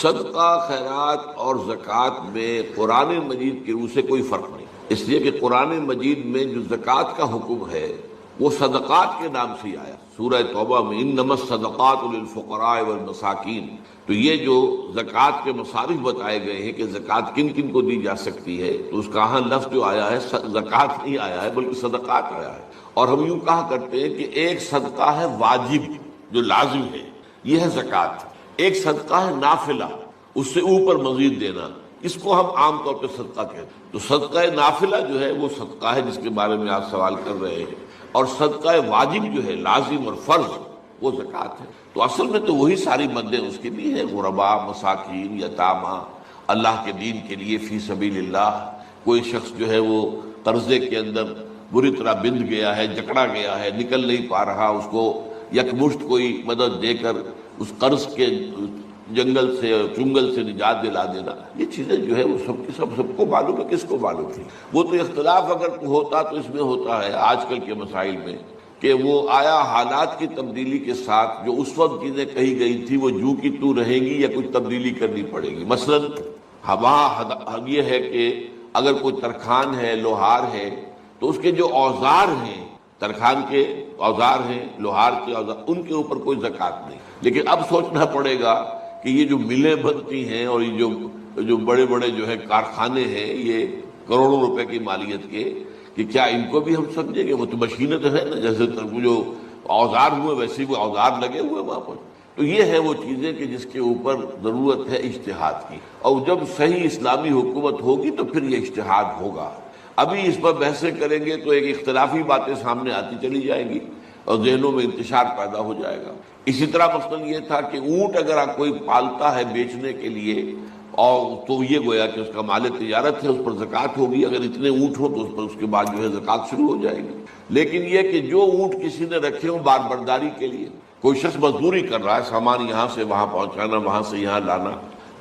صدقہ خیرات اور زکوٰۃ میں قرآن مجید کی روح سے کوئی فرق نہیں، اس لیے کہ قرآن مجید میں جو زکوٰۃ کا حکم ہے وہ صدقات کے نام سے ہی آیا۔ سورہ توبہ میں انما الصدقات للفقراء والمساکین، تو یہ جو زکوٰۃ کے مصارف بتائے گئے ہیں کہ زکوٰۃ کن کن کو دی جا سکتی ہے، تو اس کا ہاں لفظ جو آیا ہے زکوٰۃ نہیں آیا ہے بلکہ صدقات آیا ہے۔ اور ہم یوں کہا کرتے ہیں کہ ایک صدقہ ہے واجب جو لازم ہے، یہ ہے زکوٰۃ، ایک صدقہ ہے نافلہ، اس سے اوپر مزید دینا، اس کو ہم عام طور پہ صدقہ کہتے ہیں۔ تو صدقہ نافلہ جو ہے وہ صدقہ ہے جس کے بارے میں آپ سوال کر رہے ہیں، اور صدقہ واجب جو ہے لازم اور فرض وہ زکوٰۃ ہے۔ تو اصل میں تو وہی ساری مدیں اس کی بھی ہیں، غرباء، مساکین، یتامہ، اللہ کے دین کے لیے فی سبیل اللہ۔ کوئی شخص جو ہے وہ قرضے کے اندر بری طرح بندھ گیا ہے، جکڑا گیا ہے، نکل نہیں پا رہا، اس کو یکمشت کوئی مدد دے کر اس قرض کے جنگل سے چنگل سے نجات دلا دینا، یہ چیزیں جو ہے وہ سب کو معلوم ہے، کس کو معلوم تھی۔ وہ تو اختلاف اگر ہوتا تو اس میں ہوتا ہے آج کل کے مسائل میں کہ وہ آیا حالات کی تبدیلی کے ساتھ جو اس وقت چیزیں کہی گئی تھی وہ جو کی تو رہیں گی یا کچھ تبدیلی کرنی پڑے گی۔ مثلا وہاں یہ ہے کہ اگر کوئی ترخان ہے، لوہار ہے، تو اس کے جو اوزار ہیں، ترخان کے اوزار ہیں، لوہار کے اوزار، ان کے اوپر کوئی زکوٰۃ نہیں۔ لیکن اب سوچنا پڑے گا کہ یہ جو ملیں بنتی ہیں اور یہ جو بڑے بڑے جو ہے کارخانے ہیں، یہ کروڑوں روپے کی مالیت کے، کہ کیا ان کو بھی ہم سمجھیں گے؟ وہ تو مشینیں تو ہے نا، جیسے جو اوزار ہوئے ویسے وہ اوزار لگے ہوئے وہاں پر۔ تو یہ ہے وہ چیزیں کہ جس کے اوپر ضرورت ہے اجتہاد کی، اور جب صحیح اسلامی حکومت ہوگی تو پھر یہ اجتہاد ہوگا۔ ابھی اس پر بحثیں کریں گے تو ایک اختلافی باتیں سامنے آتی چلی جائیں گی اور ذہنوں میں انتشار پیدا ہو جائے گا۔ اسی طرح مثلا یہ تھا کہ اونٹ اگر کوئی پالتا ہے بیچنے کے لیے، اور تو یہ گویا کہ اس کا مال تجارت ہے، اس پر زکوٰۃ ہوگی۔ اگر اتنے اونٹ ہو تو اس پر اس کے بعد جو ہے زکوٰۃ شروع ہو جائے گی۔ لیکن یہ کہ جو اونٹ کسی نے رکھے ہوں بار برداری کے لیے، کوئی شخص مزدوری کر رہا ہے، سامان یہاں سے وہاں پہنچانا، وہاں سے یہاں لانا،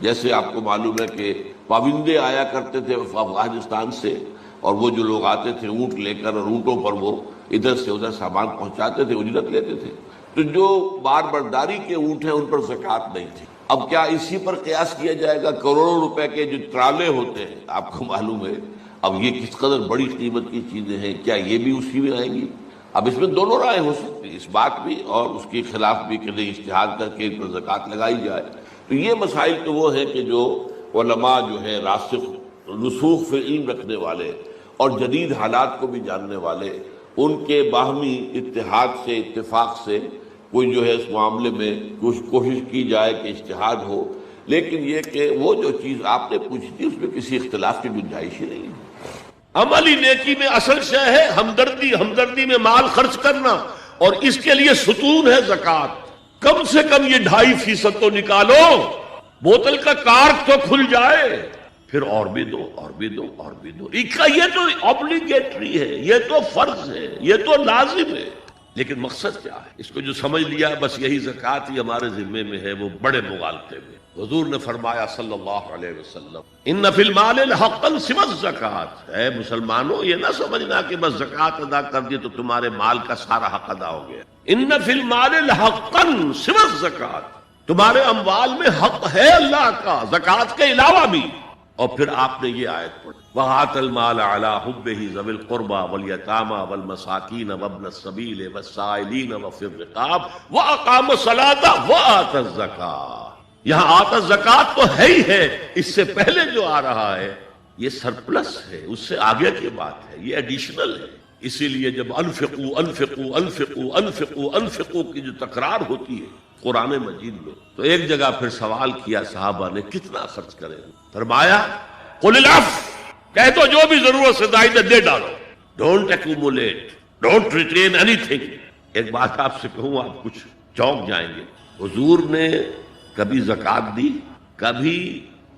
جیسے آپ کو معلوم ہے کہ پابندے آیا کرتے تھے افغانستان سے، اور وہ جو لوگ آتے تھے اونٹ لے کر، اور اونٹوں پر وہ ادھر سے ادھر سامان پہنچاتے تھے، اجرت لیتے تھے۔ تو جو بار برداری کے اونٹ ہیں ان پر زکوٰۃ نہیں تھی۔ اب کیا اسی پر قیاس کیا جائے گا؟ کروڑوں روپے کے جو ٹرالے ہوتے ہیں، آپ کو معلوم ہے اب یہ کس قدر بڑی قیمت کی چیزیں ہیں، کیا یہ بھی اسی میں آئیں گی؟ اب اس میں دونوں رائے ہو سکتی ہیں، اس بات بھی اور اس کے خلاف بھی، کہ اجتہاد کر کے ان پر زکوٰۃ لگائی جائے۔ تو یہ مسائل تو وہ ہیں کہ جو علماء جو ہے راسخ رسوخ فی علم رکھنے والے اور جدید حالات کو بھی جاننے والے، ان کے باہمی اتحاد سے، اتفاق سے کوئی جو ہے اس معاملے میں کوشش کی جائے کہ اجتہاد ہو۔ لیکن یہ کہ وہ جو چیز آپ نے پوچھی تھی اس میں کسی اختلاف کی گنجائش ہی نہیں ہے۔ عملی نیکی میں اصل شے ہے ہمدردی، ہمدردی میں مال خرچ کرنا، اور اس کے لیے ستون ہے زکوٰۃ۔ کم سے کم یہ 2.5% تو نکالو، بوتل کا کارک تو کھل جائے، پھر اور بھی دو، اور بھی دو، اور بھی دو۔ یہ تو اوبلیگیٹری ہے، یہ تو فرض ہے، یہ تو لازم ہے۔ لیکن مقصد کیا ہے؟ اس کو جو سمجھ لیا بس یہی زکوٰۃ ہی ہمارے ذمے میں ہے، وہ بڑے مغالطے میں۔ حضور نے فرمایا صلی اللہ علیہ وسلم، ان فی المال حقا سوى الزکوٰۃ، اے مسلمانوں یہ نہ سمجھنا کہ بس زکوٰۃ ادا کر دی تو تمہارے مال کا سارا حق ادا ہو گیا۔ ان فی المال حقا سوى الزکوٰۃ، تمہارے اموال میں حق ہے اللہ کا، زکوٰۃ کے علاوہ بھی۔ اور پھر آپ نے یہ آیت پڑھی، وَآتَى الْمَالَ عَلَىٰ حُبِّهِ ذَوِي الْقُرْبَىٰ وَالْيَتَامَىٰ وَالْمَسَاكِينَ وَابْنَ السَّبِيلِ وَالسَّائِلِينَ وَفِي الرِّقَابِ وَأَقَامَ الصَّلَاةَ وَآتَى الزَّكَاةَ۔ یہاں آتا زکوٰۃ تو ہے ہی ہے، اس سے پہلے جو آ رہا ہے یہ سرپلس ہے، اس سے آگے کی بات ہے، یہ ایڈیشنل ہے۔ اسی لیے جب انفقوا انفقوا انفقوا انفقوا انفقوا کی جو تکرار ہوتی ہے قرآن مجید میں، تو ایک جگہ پھر سوال کیا صحابہ نے کتنا خرچ کریں؟ فرمایا قل العفو، کہہ دو جو بھی ضرورت سے زائد دے ڈالو، don't accumulate, don't retain any thing. ایک بات آپ سے کہوں، آپ کچھ چونک جائیں گے، حضور نے کبھی زکوٰۃ دی، کبھی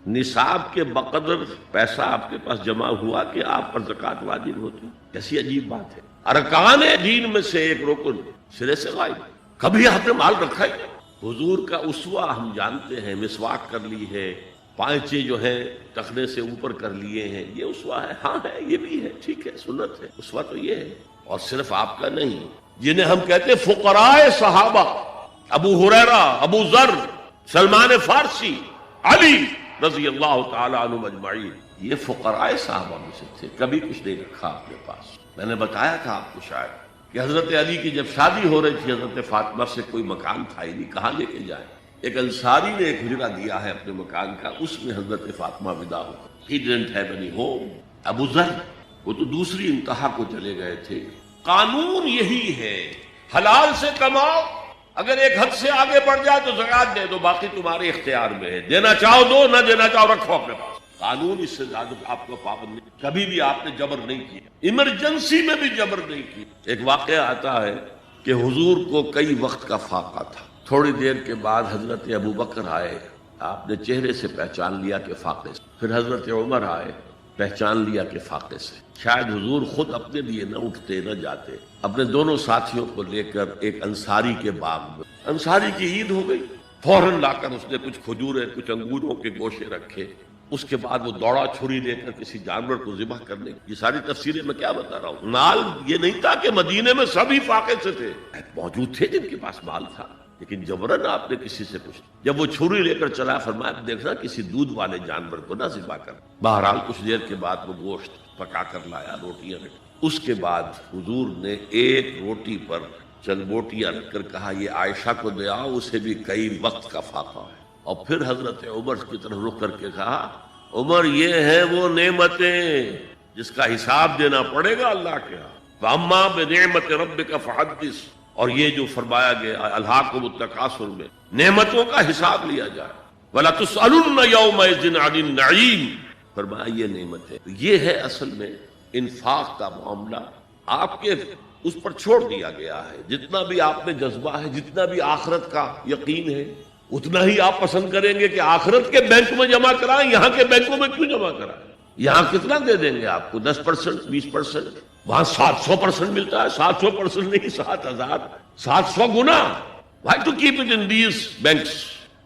نصاب کے بقدر پیسہ آپ کے پاس جمع ہوا کہ آپ پر زکوٰۃ واجب ہوتی؟ کیسی عجیب بات ہے۔ ارکان دین میں سے ایک رکن سرے سے غائب، کبھی آپ نے مال رکھا ہے؟ حضور کا اسوہ ہم جانتے ہیں، مسواک کر لی ہے، پائچے جو ہیں ٹخنے سے اوپر کر لیے ہیں، یہ اسوہ ہے؟ ہاں ہے، یہ بھی ہے، ٹھیک ہے، سنت ہے، اسوہ تو یہ ہے۔ اور صرف آپ کا نہیں، جنہیں ہم کہتے ہیں فقراء صحابہ، ابو ہریرہ، ابو ذر، سلمان فارسی، علی رضی اللہ تعالی عنہ اجمعین، یہ فقراء صحابہ میں سے تھے، کبھی کچھ نہیں رکھا اپنے پاس۔ میں نے بتایا تھا آپ کو شاید کہ حضرت علی کی جب شادی ہو رہی تھی حضرت فاطمہ سے، کوئی مکان تھا ہی نہیں، کہاں لے کے جائیں؟ ایک انصاری نے ایک حجرہ دیا ہے اپنے مکان کا، اس میں حضرت فاطمہ ودا ہو۔ He didn't have any home۔ ابو ذر وہ تو دوسری انتہا کو چلے گئے تھے۔ قانون یہی ہے، حلال سے کماؤ، اگر ایک حد سے آگے بڑھ جائے تو زکات دے دو، باقی تمہارے اختیار میں ہے، دینا چاہو دو، نہ دینا چاہو رکھو اپنے پاس۔ قانون اس سے زیادہ آپ کو پابند نہیں، کبھی بھی آپ نے جبر نہیں کیا، ایمرجنسی میں بھی جبر نہیں کی۔ ایک واقعہ آتا ہے کہ حضور کو کئی وقت کا فاقہ تھا، تھوڑی دیر کے بعد حضرت ابو بکر آئے، آپ نے چہرے سے پہچان لیا کہ فاقے سے، پھر حضرت عمر آئے، پہچان لیا کہ فاقے سے۔ شاید حضور خود اپنے لیے نہ اٹھتے نہ جاتے، اپنے دونوں ساتھیوں کو لے کر ایک انصاری کے باغ میں، انصاری کی عید ہو گئی، فوراً لا کر اس نے کچھ کھجوریں کچھ انگوروں کے گوشے رکھے، اس کے بعد وہ دوڑا چھری لے کر کسی جانور کو ذبح کرنے۔ یہ ساری تفسیریں میں کیا بتا رہا ہوں، مال یہ نہیں تھا کہ مدینے میں سبھی فاقے سے تھے، موجود تھے جن کے پاس مال تھا، لیکن جبرن آپ نے کسی سے کچھ، جب وہ چھری لے کر چلا فرمایا دیکھنا کسی دودھ والے جانور کو نہ ذبح کر۔ بہرحال کچھ دیر کے بعد وہ گوشت پکا کر لایا، روٹیاں رکھی، اس کے بعد حضور نے ایک روٹی پر چند بوٹیاں رکھ کر کہا یہ عائشہ کو دے آؤ، اسے بھی کئی وقت کا فاقہ ہے۔ اور پھر حضرت عمر کی طرف رخ کر کے کہا عمر یہ ہیں وہ نعمتیں جس کا حساب دینا پڑے گا اللہ کے ہاں، فَأَمَّا بِنِعْمَةِ رَبِّكَ فَحَدِّثْ، اور یہ جو فرمایا گیا الہاکم التکاثر میں نعمتوں کا حساب لیا جائے، وَلَا تُسْأَلُنَّ يَوْمَئِذٍ عَنِ النَّعِيمِ، فرمایا یہ نعمت ہے۔ یہ ہے اصل میں انفاق کا معاملہ، آپ کے اس پر چھوڑ دیا گیا ہے، جتنا بھی آپ میں جذبہ ہے، جتنا بھی آخرت کا یقین ہے، اتنا ہی آپ پسند کریں گے کہ آخرت کے بینک میں جمع کرائیں، یہاں کے بینکوں میں کیوں جمع کرائیں؟ یہاں کتنا دے دیں گے آپ کو؟ 10%، 20%، وہاں 700% ملتا ہے، 700% نہیں، 7000، 700 گنا۔ Why to keep it in these banks؟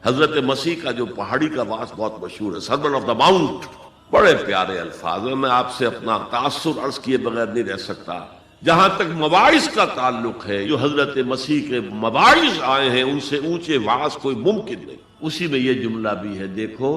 حضرت مسیح کا جو پہاڑی کا واس بہت مشہور ہے، سرمن آف دا ماؤنٹ، بڑے پیارے الفاظ ہیں، میں آپ سے اپنا تاثر عرض کیے بغیر نہیں رہ سکتا۔ جہاں تک مواعظ کا تعلق ہے، جو حضرت مسیح کے مواعظ آئے ہیں ان سے اونچے وعظ کوئی ممکن نہیں۔ اسی میں یہ جملہ بھی ہے، دیکھو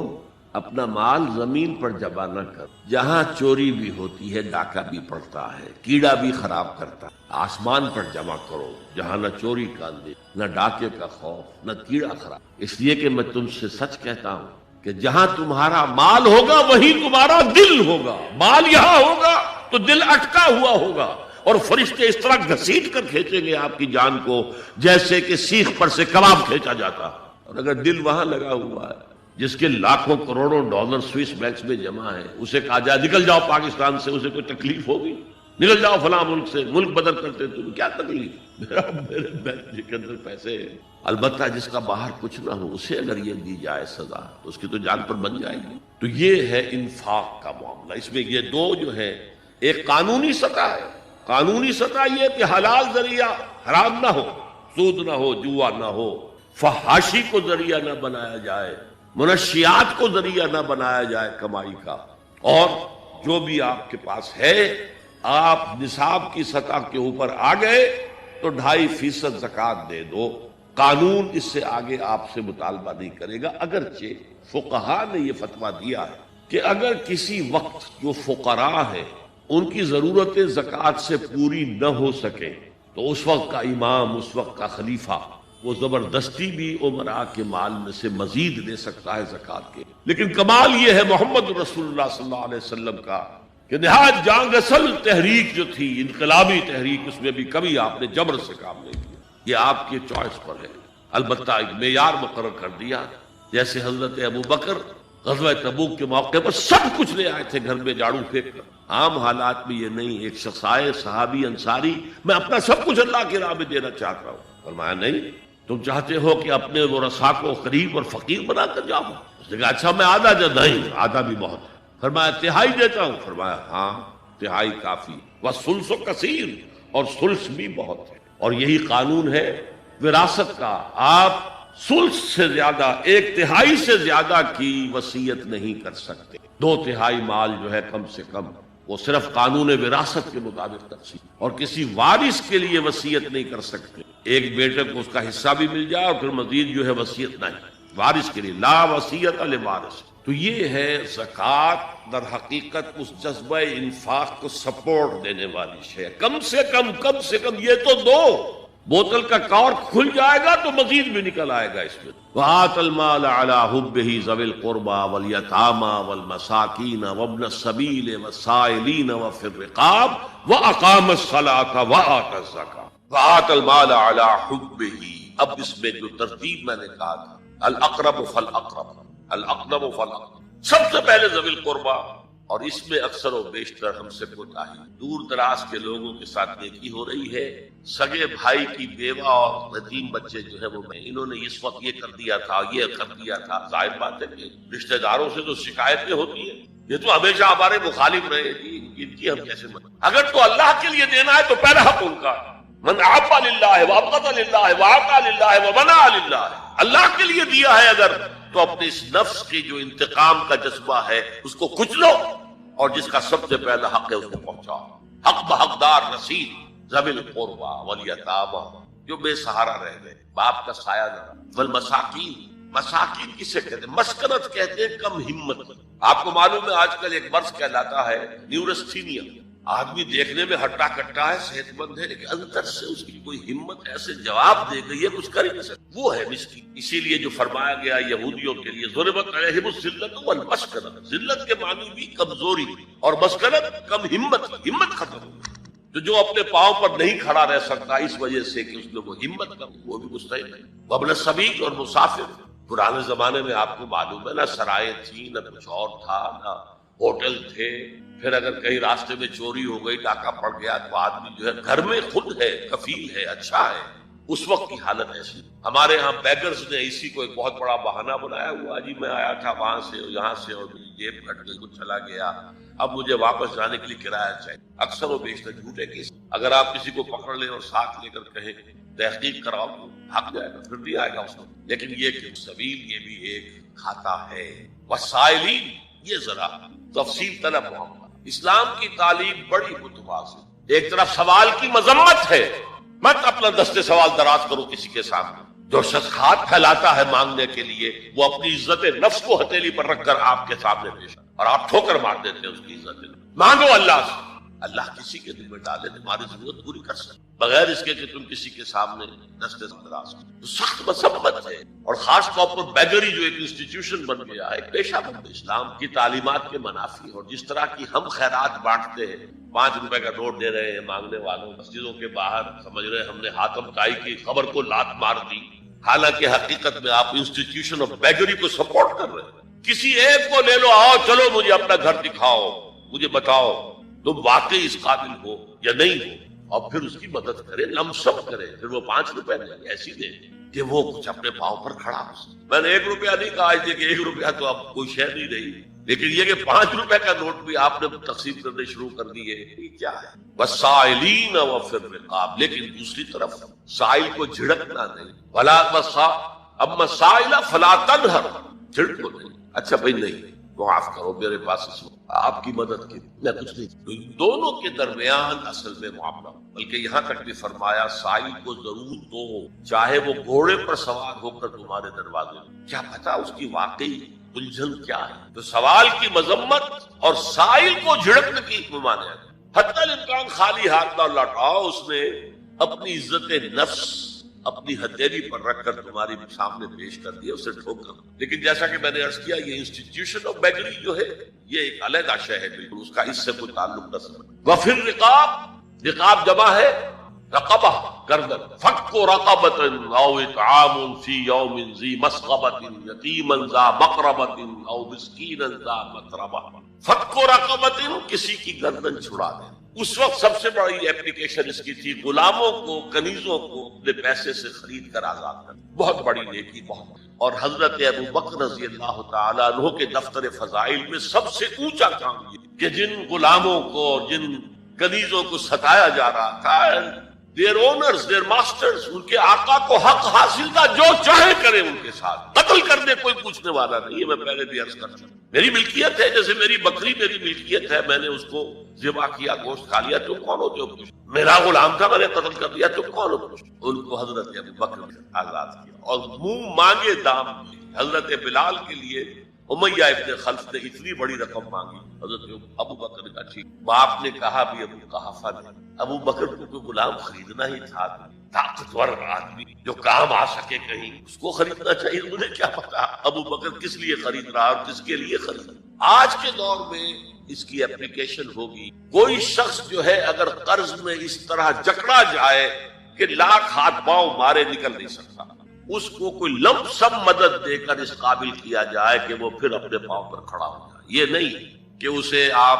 اپنا مال زمین پر جمع نہ کر، جہاں چوری بھی ہوتی ہے ڈاکہ بھی پڑتا ہے، کیڑا بھی خراب کرتا ہے، آسمان پر جمع کرو جہاں نہ چوری کا اندیشہ، نہ ڈاکے کا خوف، نہ کیڑا خراب۔ اس لیے کہ میں تم سے سچ کہتا ہوں کہ جہاں تمہارا مال ہوگا وہیں تمہارا دل ہوگا، مال یہاں ہوگا تو دل اٹکا ہوا ہوگا، اور فرشتے اس طرح گھسیٹ کر کھینچیں گے آپ کی جان کو جیسے کہ سیخ پر سے کباب کھینچا جاتا۔ اور اگر دل وہاں لگا ہوا ہے جس کے لاکھوں کروڑوں ڈالر سوئس بینکس میں جمع ہے، اسے کہا جائے نکل جاؤ پاکستان سے، اسے کوئی تکلیف ہوگی؟ نکل جاؤ فلاں ملک سے، ملک بدل کرتے تم، کیا تکلیف؟ میرے بینک کے اندر پیسے ہیں۔ البتہ جس کا باہر کچھ نہ ہو اسے اگر یہ دی جائے سزا تو اس کی تو جان پر بن جائے گی۔ تو یہ ہے انفاق کا معاملہ۔ اس میں یہ دو جو ہے، ایک قانونی سطح ہے، قانونی سطح یہ کہ حلال ذریعہ حرام نہ ہو، سود نہ ہو، جوا نہ ہو، فحاشی کو ذریعہ نہ بنایا جائے، منشیات کو ذریعہ نہ بنایا جائے کمائی کا، اور جو بھی آپ کے پاس ہے آپ نصاب کی سطح کے اوپر آ گئے تو 2.5% زکوٰۃ دے دو۔ قانون اس سے آگے آپ سے مطالبہ نہیں کرے گا، اگرچہ فقہا نے یہ فتویٰ دیا ہے کہ اگر کسی وقت جو فقراء ہے ان کی ضرورتیں زکوٰۃ سے پوری نہ ہو سکے تو اس وقت کا امام، اس وقت کا خلیفہ وہ زبردستی بھی عمراء کے مال میں سے مزید لے سکتا ہے زکوٰۃ کے۔ لیکن کمال یہ ہے محمد رسول اللہ صلی اللہ علیہ وسلم کا کہ نہایت جان اصل تحریک جو تھی، انقلابی تحریک، اس میں بھی کبھی آپ نے جبر سے کام نہیں کیا۔ یہ آپ کی چوائس پر ہے، البتہ ایک معیار مقرر کر دیا، جیسے حضرت ابو بکر غزوہ تبوک کے موقع پر سب کچھ لے آئے تھے گھر میں جھاڑو پھینک کر۔ عام حالات میں یہ نہیں، ایک شخص آئے صحابی انصاری، میں اپنا سب کچھ اللہ کی راہ میں دینا چاہتا ہوں، فرمایا نہیں، تم چاہتے ہو کہ اپنے ورثاء کو غریب اور فقیر بنا کر جاؤ؟ اس نے کہا اچھا میں آدھا نہیں، آدھا بھی بہت ہے۔ فرمایا تہائی دیتا ہوں؟ فرمایا ہاں تہائی کافی، وَالثُّلُثُ کثیر، اور ثلث بھی بہت ہے۔ اور یہی قانون ہے وراثت کا، آپ ثلث سے زیادہ، 1/3 سے زیادہ کی وصیت نہیں کر سکتے۔ 2/3 مال جو ہے کم سے کم وہ صرف قانون وراثت کے مطابق تقسیم، اور کسی وارث کے لیے وصیت نہیں کر سکتے۔ ایک بیٹے کو اس کا حصہ بھی مل جائے اور پھر مزید جو ہے وصیت نہیں، وارث کے لیے، لا وصیت لوارث. تو یہ ہے زکوٰۃ در حقیقت اس جذبہ انفاق کو سپورٹ دینے والی شے. کم سے کم یہ تو دو. بوتل کا کارک کھل جائے گا تو مزید بھی نکل آئے گا اس میں. وآت المال علی حبہ ذوی القربى والیتامى والمساکین وابن السبیل والسائلین وفی الرقاب واقام الصلاۃ وآت الزکاۃ. وآت المال علی حبہ. اب اس میں جو ترتیب میں نے کہا تھا، الاقرب فالاقرب، الاقرب فالاقرب، سب سے پہلے ذوی القربى. اور اس میں اکثر و بیشتر ہم سے کوتاہی، دور دراز کے لوگوں کے ساتھ نیکی ہو رہی ہے. سگے بھائی کی بیوہ اور یتیم بچے جو ہے وہ انہوں نے اس وقت یہ کر دیا تھا، یہ کر دیا تھا. ظاہر بات ہے کہ رشتہ داروں سے تو شکایتیں ہوتی ہیں، یہ تو ہمیشہ ہمارے مخالف رہے جی، ان کی ہم کیسے اگر تو اللہ کے لیے دینا ہے تو پہلا حق ان کا. من احب للہ وابغض للہ واعطى للہ ومنع للہ. اللہ کے لیے دیا ہے اگر تو اپنے اس نفس کی جو انتقام کا جذبہ ہے اس کو کچلو، اور جس کا سب سے پہلا حق ہے اس کو پہنچاؤ. حق بحقدار رسید ذوی القربى والیتامى، جو بے سہارا رہ گئے، باپ کا سایہ نہ. والمساکین، مساکین کسے کہتے ہیں؟ مسکنت کہتے ہیں کم ہمت. آپ کو معلوم ہے آج کل ایک مرض کہلاتا ہے نیورستھینیا. آدمی دیکھنے میں ہٹا کٹا ہے، صحت مند ہے، لیکن اندر سے اس کی کوئی ہمت ایسے جواب دے گئی ہے کچھ کر ہی نہیں سکتا. وہ ہے مسکین. اسی لیے جو فرمایا گیا یہودیوں کے لیے ضربت علیہم الذلۃ والمسکنۃ، ذلت کے معنی بھی کمزوری، اور مسکنت کم ہمت، ہمت ختم ہو گئی. تو جو اپنے پاؤں پر نہیں کھڑا رہ سکتا اس وجہ سے کہ اس میں وہ ہمت کم، وہ بھی مستحق ہے. وابن السبیل، اور مسافر. پرانے زمانے میں آپ کو معلوم ہے نہ سرائے تھی، نہ کچھ اور تھا، نہ ہوٹل تھے. پھر اگر کہیں راستے میں چوری ہو گئی، ڈاکہ پڑ گیا، تو آدمی جو ہے گھر میں خود ہے، کفیل ہے، اچھا ہے. اس وقت کی حالت ایسی. ہمارے ہاں بیگرز نے اسی کو ایک بہت بڑا بہانہ بنایا ہوا، جی میں آیا تھا وہاں سے اور یہاں سے اور میری جیب پھٹ گئی، کچھ چلا گیا، اب مجھے واپس جانے کے لیے کرایہ چاہیے. اکثر و بیشتر جھوٹے کیس. اگر آپ کسی کو پکڑ لیں اور ساتھ لے کر کہیں تحقیق کراؤ تو بھاگ جائے گا، پھر بھی آئے گا اس وقت. لیکن یہ کہ سبیل یہ بھی ایک کھاتا ہے. وسائلین، یہ ذرا تفصیل طلب معاملہ. اسلام کی تعلیم بڑی متوازن. ایک طرف سوال کی مذمت ہے، مت اپنا دستے سوال دراز کرو کسی کے سامنے. جو شخص ہاتھ پھیلاتا ہے مانگنے کے لیے، وہ اپنی عزت نفس کو ہتھیلی پر رکھ کر آپ کے سامنے پیش، اور آپ ٹھوکر مار دیتے ہیں اس کی عزت. مانگو اللہ سے، اللہ کسی کے دل میں ڈالے تمہاری ضرورت پوری کر سکتے، بغیر اس کے کہ تم کسی کے سامنے دستے دراز کرو. تو سخت مسمت ہے. اور خاص طور پر بیگری جو ایک انسٹیٹیوشن بن گیا ہے، پیشہ بن. اسلام کی تعلیمات کے منافی. اور جس طرح کی ہم خیرات بانٹتے ہیں، 5 روپے کا نوٹ دے رہے ہیں مانگنے والوں، مسجدوں کے باہر سمجھ رہے ہیں ہم نے حاتم طائی کی خبر کو لات مار دی، حالانکہ حقیقت میں آپ انسٹیٹیوشن آف بیگری کو سپورٹ کر رہے ہیں. کسی ایک کو لے لو، آؤ چلو مجھے اپنا گھر دکھاؤ، مجھے بتاؤ تم واقعی اس قابل ہو یا نہیں ہو، اور پھر اس کی مدد کرے، لمسم کرے. پھر وہ 5 روپے دیں، ایسی دیں کہ وہ کچھ اپنے پاؤں پر کھڑا ہو. میں نے 1 روپیہ نہیں کہا کہ 1 روپیہ تو اب کوئی شے نہیں رہی، لیکن یہ کہ 5 روپے کا نوٹ بھی آپ نے تقسیم کرنے شروع کر دیے، یہ کیا ہے؟ والسائلین وفی الرقاب. لیکن دوسری طرف سائل کو جھڑکنا نہیں. ولا اما السائل فلا تنہر، جھڑکو نہیں. اچھا بھائی نہیں، معاف کرو، میرے پاس اس وقت آپ کی مدد کی میں کچھ نہیں. دونوں کے درمیان اصل میں معاملہ. بلکہ یہاں تک بھی فرمایا سائل کو ضرور دو، چاہے وہ گھوڑے پر سوار ہو کر تمہارے دروازے میں، کیا پتا اس کی واقعی الجھن کیا ہے. تو سوال کی مذمت اور سائل کو جھڑکنے کی ممانعت. حتی الامکان خالی ہاتھ نہ لوٹاؤ. اس نے اپنی عزت نفس اپنی ہتھیلی پر رکھ کر تمہاری سامنے پیش کر دیا، اسے ٹھوکر. لیکن جیسا کہ میں نے عرض کیا، یہ انسٹیٹیوشن آف بیگری جو ہے یہ ایک علیحدہ شے ہے، بالکل اس کا اس سے کوئی تعلق نہ سمجھ. وفی الرقاب، رقاب جمع ہے رقبہ، گردن. فک رقبۃ او اطعام فی یوم ذی مسغبۃ یتیما ذا مقربۃ او مسکینا ذا متربہ. فک رقبۃ، کسی کی گردن چھڑا دے. اس وقت سب سے بڑی اپلیکیشن اس کی تھی غلاموں کو، کنیزوں کو اپنے پیسے سے خرید کر آزاد کرنا. بہت بڑی نیکی، بہت. اور حضرت ابو بکر رضی اللہ تعالیٰ عنہ کے دفتر فضائل میں سب سے اونچا کام یہ کہ جن غلاموں کو اور جن کنیزوں کو ستایا جا رہا تھا، their owners, their masters, ان کے آقا کو حق حاصل تھا، جو چاہے کرے ان کے ساتھ، قتل کرنے کوئی پوچھنے والا نہیں ہے۔ میں پہلے بھی عرض کر چکا، میری ملکیت ہے، جیسے میری بکری میری ملکیت ہے، میں نے اس کو ذبح کیا، گوشت کھا لیا، تم کون ہوتے ہو؟ میرا غلام تھا، میں نے قتل کر دیا، تم کون ہو؟ ان کو حضرت ابو بکر نے آزاد کیا اور منہ مانگے دام دیے۔ حضرت بلال کے لیے امیہ ابن خلف نے اتنی بڑی رقم مانگی، حضرت ابو بکر نے کہا ٹھیک۔ باپ نے کہا بھی ابو قحافہ نے، ابو بکر کو کوئی غلام خریدنا ہی تھا، طاقتور آدمی جو کام آ سکے کہیں، اس کو خریدنا چاہیے۔ مجھے کیا پتا ابو بکر کس لیے خرید رہا اور کس کے لیے خرید رہا۔ آج کے دور میں اس کی اپلیکیشن ہوگی، کوئی شخص جو ہے اگر قرض میں اس طرح جکڑا جائے کہ لاکھ ہاتھ پاؤں مارے نکل نہیں سکتا، اس کو کوئی لمپ سم مدد دے کر اس قابل کیا جائے کہ وہ پھر اپنے پاؤں پر کھڑا ہو جائے۔ یہ نہیں کہ اسے آپ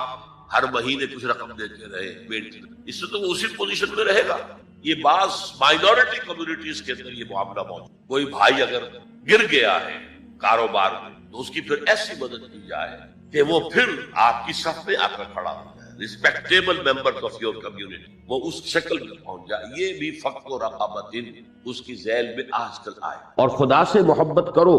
ہر مہینے کچھ رقم دیتے رہے مینٹیننس، اس سے تو وہ اسی پوزیشن میں رہے گا۔ یہ بعض مائنورٹی کمیونٹیز کے اندر یہ معاملہ موجود، کوئی بھائی اگر گر گیا ہے کاروبار میں تو اس کی پھر ایسی مدد کی جائے کہ وہ پھر آپ کی صف میں آ کر کھڑا ہو جائے، respectable member of your community, وہ اس شکل میں پہنچ جائے۔ یہ بھی فقر و رقابت اس کی ذیل میں آج کل آئے۔ اور خدا سے محبت کرو،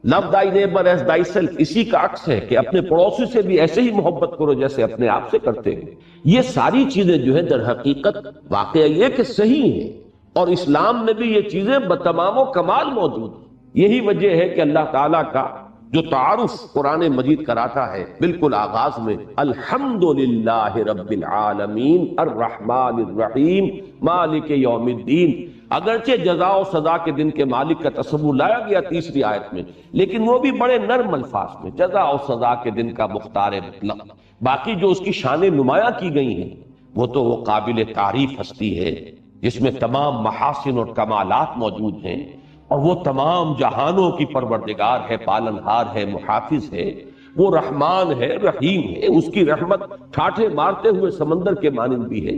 love thy neighbor as thyself، اسی کا عکس ہے کہ اپنے پڑوسی سے بھی ایسے ہی محبت کرو جیسے اپنے آپ سے کرتے ہیں۔ یہ ساری چیزیں جو ہے در حقیقت واقعہ یہ کہ صحیح ہیں، اور اسلام میں بھی یہ چیزیں بتمام و کمال موجود ہیں۔ یہی وجہ ہے کہ اللہ تعالیٰ کا جو تعارف قرآن مجید کراتا ہے بالکل آغاز میں، الحمدللہ رب العالمین الرحمن الرحیم مالک یوم الدین، اگرچہ جزا و سزا کے دن کے مالک کا تصور لایا گیا تیسری آیت میں، لیکن وہ بھی بڑے نرم الفاظ میں، جزا و سزا کے دن کا مختار مطلق۔ باقی جو اس کی شان نمایاں کی گئی ہیں وہ تو وہ قابل تعریف ہستی ہے جس میں تمام محاسن اور کمالات موجود ہیں، اور وہ تمام جہانوں کی پروردگار ہے، پالنہار ہے، محافظ ہے، وہ رحمان ہے، رحیم ہے، اس کی رحمت ٹھاٹھے مارتے ہوئے سمندر کے مانند بھی ہے،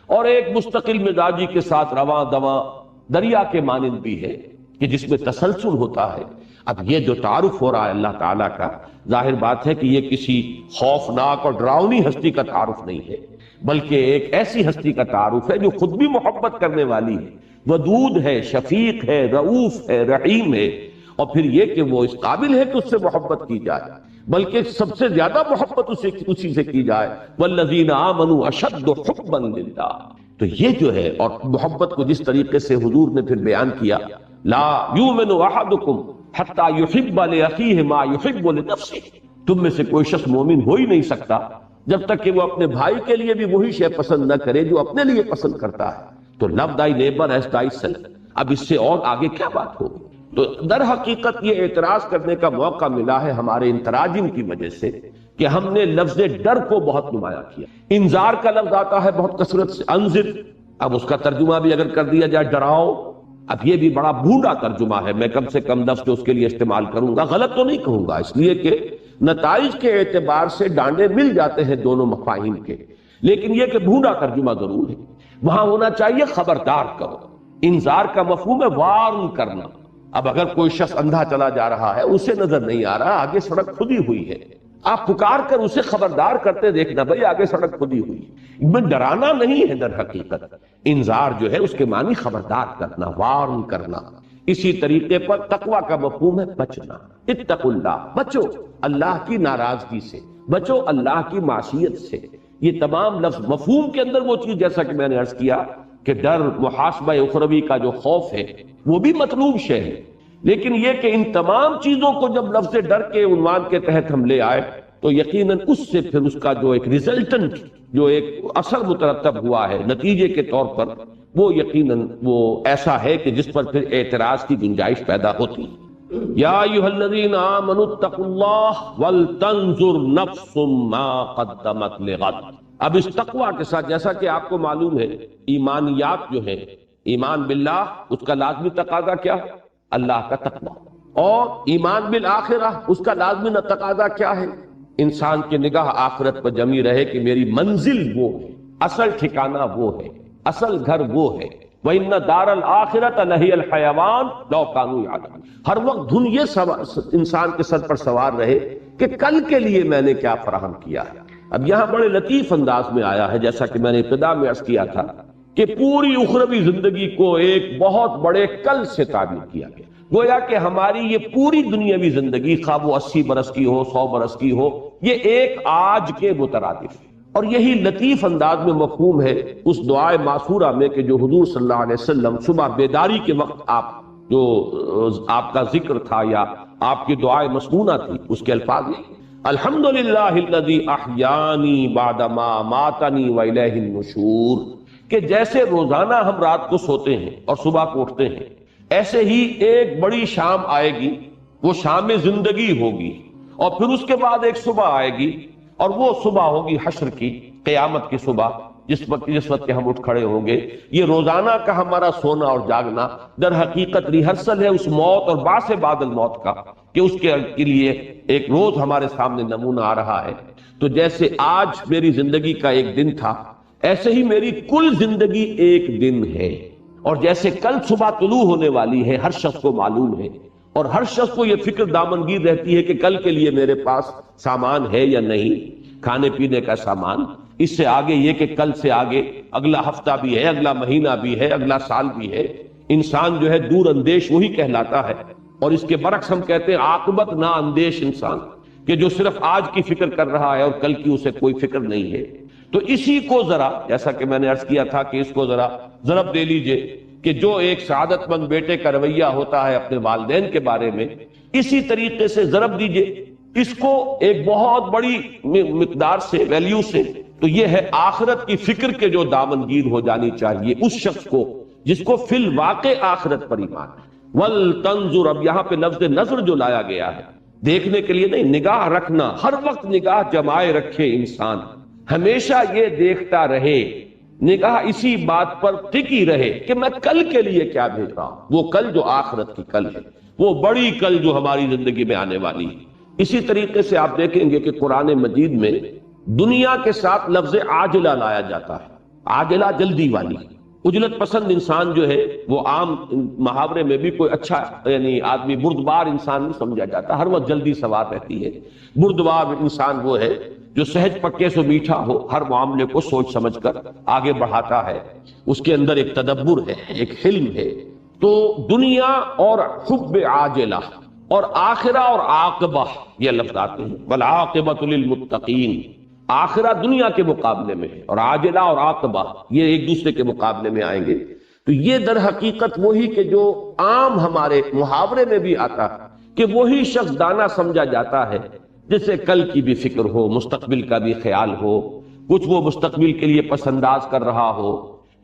اور ایک مستقل مزاجی کے ساتھ رواں دواں دریا کے مانند بھی ہے کہ جس میں تسلسل ہوتا ہے۔ اب یہ جو تعارف ہو رہا ہے اللہ تعالیٰ کا، ظاہر بات ہے کہ یہ کسی خوفناک اور ڈراؤنی ہستی کا تعارف نہیں ہے، بلکہ ایک ایسی ہستی کا تعارف ہے جو خود بھی محبت کرنے والی ہے، ودود ہے، شفیق ہے، رؤوف ہے، رحیم ہے، اور پھر یہ کہ وہ اس قابل ہے کہ اس سے محبت کی جائے، بلکہ سب سے زیادہ محبت اسی سے کی جائے، والذین آمنوا اشد حبا للہ۔ تو یہ جو ہے، اور محبت کو جس طریقے سے حضور نے پھر بیان کیا، لا یؤمن احدکم حتی یحب لاخیہ ما یحب لنفسہ، تم میں سے کوئی شخص مومن ہو ہی نہیں سکتا جب تک کہ وہ اپنے بھائی کے لیے بھی وہی شے پسند نہ کرے جو اپنے لیے پسند کرتا ہے۔ تو love thy neighbor as thyself، اب اس سے اور آگے کیا بات ہوگی؟ تو در حقیقت یہ اعتراض کرنے کا موقع ملا ہے ہمارے ان تراجم کی وجہ سے کہ ہم نے لفظ ڈر کو بہت نمایاں کیا۔ انذار کا لفظ آتا ہے بہت کثرت سے، انذر، اب اس کا ترجمہ بھی اگر کر دیا جائے ڈراؤ، اب یہ بھی بڑا بھونڈا ترجمہ ہے، میں کم سے کم لفظ جو اس کے لیے استعمال کروں گا غلط تو نہیں کہوں گا، اس لیے کہ نتائج کے اعتبار سے ڈانڈے مل جاتے ہیں دونوں مفاہیم کے، لیکن یہ کہ بھونڈا ترجمہ ضرور ہے۔ وہاں ہونا چاہیے خبردار کرو، انذار کا مفہوم ہے وارن کرنا۔ اب اگر کوئی شخص اندھا چلا جا رہا ہے، اسے نظر نہیں آ رہا، آگے سڑک کھدی ہوئی ہے، آپ پکار کر اسے خبردار کرتے دیکھنا، بھئی آگے سڑک کھدی ہوئی، میں ڈرانا نہیں ہے در حقیقت، انذار جو ہے اس کے معنی خبردار کرنا، وارن کرنا۔ اسی طریقے پر تقوی کا مفہوم ہے بچنا، اتقوا اللہ، بچو اللہ کی ناراضگی سے، بچو اللہ کی معصیت سے۔ یہ تمام لفظ مفہوم کے اندر وہ چیز، جیسا کہ میں نے عرض کیا کہ ڈر محاسبہ اخروی کا جو خوف ہے وہ بھی مطلوب شے ہے، لیکن یہ کہ ان تمام چیزوں کو جب لفظ ڈر کے عنوان کے تحت ہم لے آئے تو یقیناً اس سے پھر اس کا جو ایک ریزلٹنٹ، جو ایک اثر مترتب ہوا ہے نتیجے کے طور پر، وہ یقیناً وہ ایسا ہے کہ جس پر پھر اعتراض کی گنجائش پیدا ہوتی ہے۔ یا ایھا الذین آمنوا اتقوا اللہ ولتنظر نفس ما قدمت لغد۔ اب اس تقوی کے ساتھ، جیسا کہ آپ کو معلوم ہے، ایمانیات جو ہے، ایمان باللہ، اس کا لازمی تقاضا کیا؟ اللہ کا تقوی، اور ایمان بالآخرہ، اس کا لازمی تقاضا کیا ہے؟ انسان کی نگاہ آخرت پر جمی رہے کہ میری منزل وہ ہے، اصل ٹھکانہ وہ ہے، اصل گھر وہ ہے، وَإِنَّ دَارَ الْآخِرَةَ لَهِيَ الْحَيَوَانُ لَوْ كَانُوا يَعْلَمُونَ۔ ہر وقت دھن یہ انسان کے سر پر سوار رہے کہ کل کے لیے میں نے کیا فراہم کیا ہے۔ اب یہاں بڑے لطیف انداز میں آیا ہے، جیسا کہ میں نے ابتدا میں عرض کیا تھا کہ پوری اخروی زندگی کو ایک بہت بڑے کل سے تعبیر کیا گیا، گویا کہ ہماری یہ پوری دنیاوی زندگی، خواہ وہ 80 برس کی ہو، 100 برس کی ہو، یہ ایک آج کے مترادف ہے۔ اور یہی لطیف انداز میں مفہوم ہے اس دعائے معصورہ میں کہ جو حضور صلی اللہ علیہ وسلم صبح بیداری کے وقت آپ کا ذکر تھا یا آپ کی دعائے مسنونہ تھی، اس کے الفاظ ہیں: الحمدللہ الذی احیانی بعد ما اماتنی والیہ النشور، کہ جیسے روزانہ ہم رات کو سوتے ہیں اور صبح کو اٹھتے ہیں، ایسے ہی ایک بڑی شام آئے گی، وہ شام زندگی ہوگی، اور پھر اس کے بعد ایک صبح آئے گی، اور وہ صبح ہوگی حشر کی، قیامت کی صبح، جس وقت ہم اٹھ کھڑے ہوں گے۔ یہ روزانہ کا ہمارا سونا اور جاگنا در حقیقت ریہرسل ہے اس موت اور بعث بعد الموت کا، کہ اس کے لیے ایک روز ہمارے سامنے نمونہ آ رہا ہے۔ تو جیسے آج میری زندگی کا ایک دن تھا، ایسے ہی میری کل زندگی ایک دن ہے، اور جیسے کل صبح طلوع ہونے والی ہے ہر شخص کو معلوم ہے، اور ہر شخص کو یہ فکر دامنگیر رہتی ہے کہ کل کے لیے میرے پاس سامان ہے یا نہیں، کھانے پینے کا سامان، اس سے آگے یہ کہ کل سے آگے اگلا ہفتہ بھی ہے، اگلا مہینہ بھی ہے، اگلا سال بھی ہے۔ انسان جو ہے دور اندیش وہی کہلاتا ہے، اور اس کے برعکس ہم کہتے ہیں عاقبت نا اندیش انسان، کہ جو صرف آج کی فکر کر رہا ہے اور کل کی اسے کوئی فکر نہیں ہے۔ تو اسی کو ذرا، جیسا کہ میں نے عرض کیا تھا کہ اس کو ذرا ضرب دے لیجئے کہ جو ایک سعادت مند بیٹے کا رویہ ہوتا ہے اپنے والدین کے بارے میں، اسی طریقے سے ضرب دیجئے اس کو ایک بہت بڑی مقدار سے، ویلیو سے، تو یہ ہے آخرت کی فکر کے جو دامنگیر ہو جانی چاہیے اس شخص کو جس کو فی الواقع آخرت پر ایمان ہے۔ وَلْتَنْظُرْ، اب یہاں پہ لفظ نظر جو لایا گیا ہے، دیکھنے کے لیے نہیں، نگاہ رکھنا، ہر وقت نگاہ جمائے رکھے انسان، ہمیشہ یہ دیکھتا رہے، نگاہ اسی بات پر ٹکی رہے کہ میں کل کے لیے کیا بھیج رہا ہوں، وہ کل جو آخرت کی کل ہے، وہ بڑی کل جو ہماری زندگی میں آنے والی ہے۔ اسی طریقے سے آپ دیکھیں گے کہ قرآن مجید میں دنیا کے ساتھ لفظ عاجلہ لایا جاتا ہے، عاجلہ جلدی والی۔ عجلت پسند انسان جو ہے وہ عام محاورے میں بھی کوئی اچھا یعنی آدمی بردبار انسان نہیں سمجھا جاتا، ہر وقت جلدی سوار رہتی ہے۔ بردبار انسان وہ ہے جو سہج پکے سے میٹھا ہو، ہر معاملے کو سوچ سمجھ کر آگے بڑھاتا ہے، اس کے اندر ایک تدبر ہے، ایک حلم ہے۔ تو دنیا اور حب عاجلہ اور آخرہ اور عاقبہ، یہ لفظ آتے ہیں، والعاقبۃ للمتقین، آخرہ دنیا کے مقابلے میں ہے اور عاجلہ اور عاقبہ یہ ایک دوسرے کے مقابلے میں آئیں گے۔ تو یہ در حقیقت وہی کہ جو عام ہمارے محاورے میں بھی آتا ہے کہ وہی شخص دانا سمجھا جاتا ہے جسے کل کی بھی فکر ہو، مستقبل کا بھی خیال ہو، کچھ وہ مستقبل کے لیے پس انداز کر رہا ہو،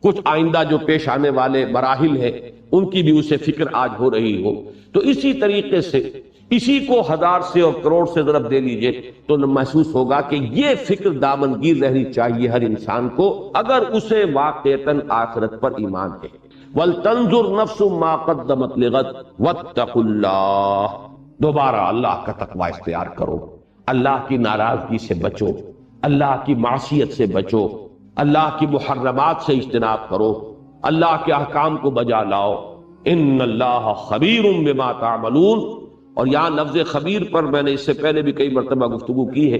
کچھ آئندہ جو پیش آنے والے مراحل ہیں ان کی بھی اسے فکر آج ہو رہی ہو۔ تو اسی طریقے سے اسی کو 1000 سے اور کروڑ سے ضرب دے لیجئے تو محسوس ہوگا کہ یہ فکر دامنگیر رہنی چاہیے ہر انسان کو اگر اسے واقعتاً آخرت پر ایمان ہے۔ وَلْتَنْظُرْ نَفْسٌ مَا قَدَّمَتْ لِغَدٍ وَاتَّقُوا اللَّهَ، دوبارہ اللہ کا تقوی اختیار کرو، اللہ کی ناراضگی سے بچو، اللہ کی معصیت سے بچو، اللہ کی محرمات سے اجتناب کرو، اللہ کے احکام کو بجا لاؤ۔ ان اللہ خبیر بما تعملون، اور یہاں لفظ خبیر پر میں نے اس سے پہلے بھی کئی مرتبہ گفتگو کی ہے،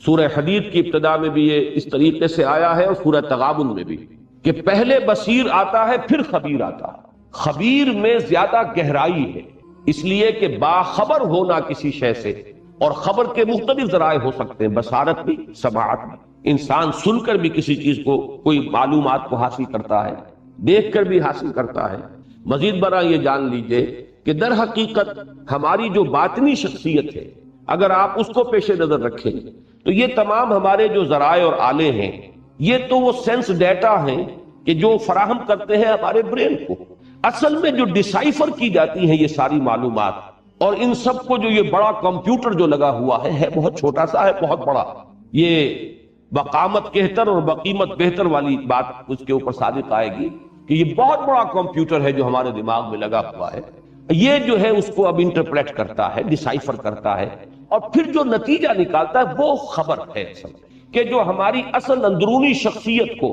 سورہ حدید کی ابتدا میں بھی یہ اس طریقے سے آیا ہے اور سورہ تغابن میں بھی، کہ پہلے بصیر آتا ہے پھر خبیر آتا ہے۔ خبیر میں زیادہ گہرائی ہے، اس لیے کہ باخبر ہونا کسی شے سے، اور خبر کے مختلف ذرائع ہو سکتے ہیں، بصارت بھی، سماعت بھی، انسان سن کر بھی کسی چیز کو، کوئی معلومات کو حاصل کرتا ہے، دیکھ کر بھی حاصل کرتا ہے۔ مزید برآں یہ جان لیجئے کہ در حقیقت ہماری جو باطنی شخصیت ہے اگر آپ اس کو پیش نظر رکھیں تو یہ تمام ہمارے جو ذرائع اور آلے ہیں یہ تو وہ سینس ڈیٹا ہیں کہ جو فراہم کرتے ہیں ہمارے برین کو۔ اصل میں جو ڈیسائفر کی جاتی ہیں یہ ساری معلومات، اور ان سب کو جو یہ بڑا کمپیوٹر جو لگا ہوا ہے بہت چھوٹا سا ہے، بہت بڑا، یہ بقامت کہتر اور بقیمت بہتر والی بات اس کے اوپر صادق آئے گی کہ یہ بہت بڑا کمپیوٹر ہے جو ہمارے دماغ میں لگا ہوا ہے، یہ جو ہے اس کو اب انٹرپریٹ کرتا ہے، ڈیسائفر کرتا ہے، اور پھر جو نتیجہ نکالتا ہے وہ خبر ہے اصل کہ جو ہماری اصل اندرونی شخصیت کو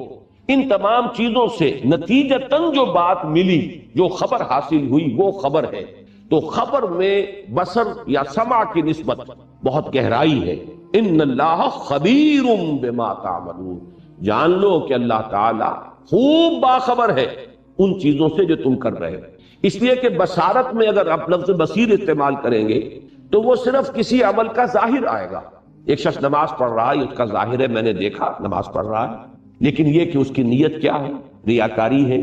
ان تمام چیزوں سے نتیجتاً جو بات ملی، جو خبر حاصل ہوئی وہ خبر ہے۔ تو خبر میں بصر یا سمع کی نسبت بہت گہرائی ہے۔ ان اللہ خبیر بما تعملون، جان لو کہ اللہ تعالی خوب باخبر ہے ان چیزوں سے جو تم کر رہے ہو. اس لیے کہ بصارت میں اگر آپ لفظ بصیر استعمال کریں گے تو وہ صرف کسی عمل کا ظاہر آئے گا. ایک شخص نماز پڑھ رہا ہے، اس کا ظاہر ہے میں نے دیکھا نماز پڑھ رہا ہے، لیکن یہ کہ اس کی نیت کیا ہے، ریاکاری ہے،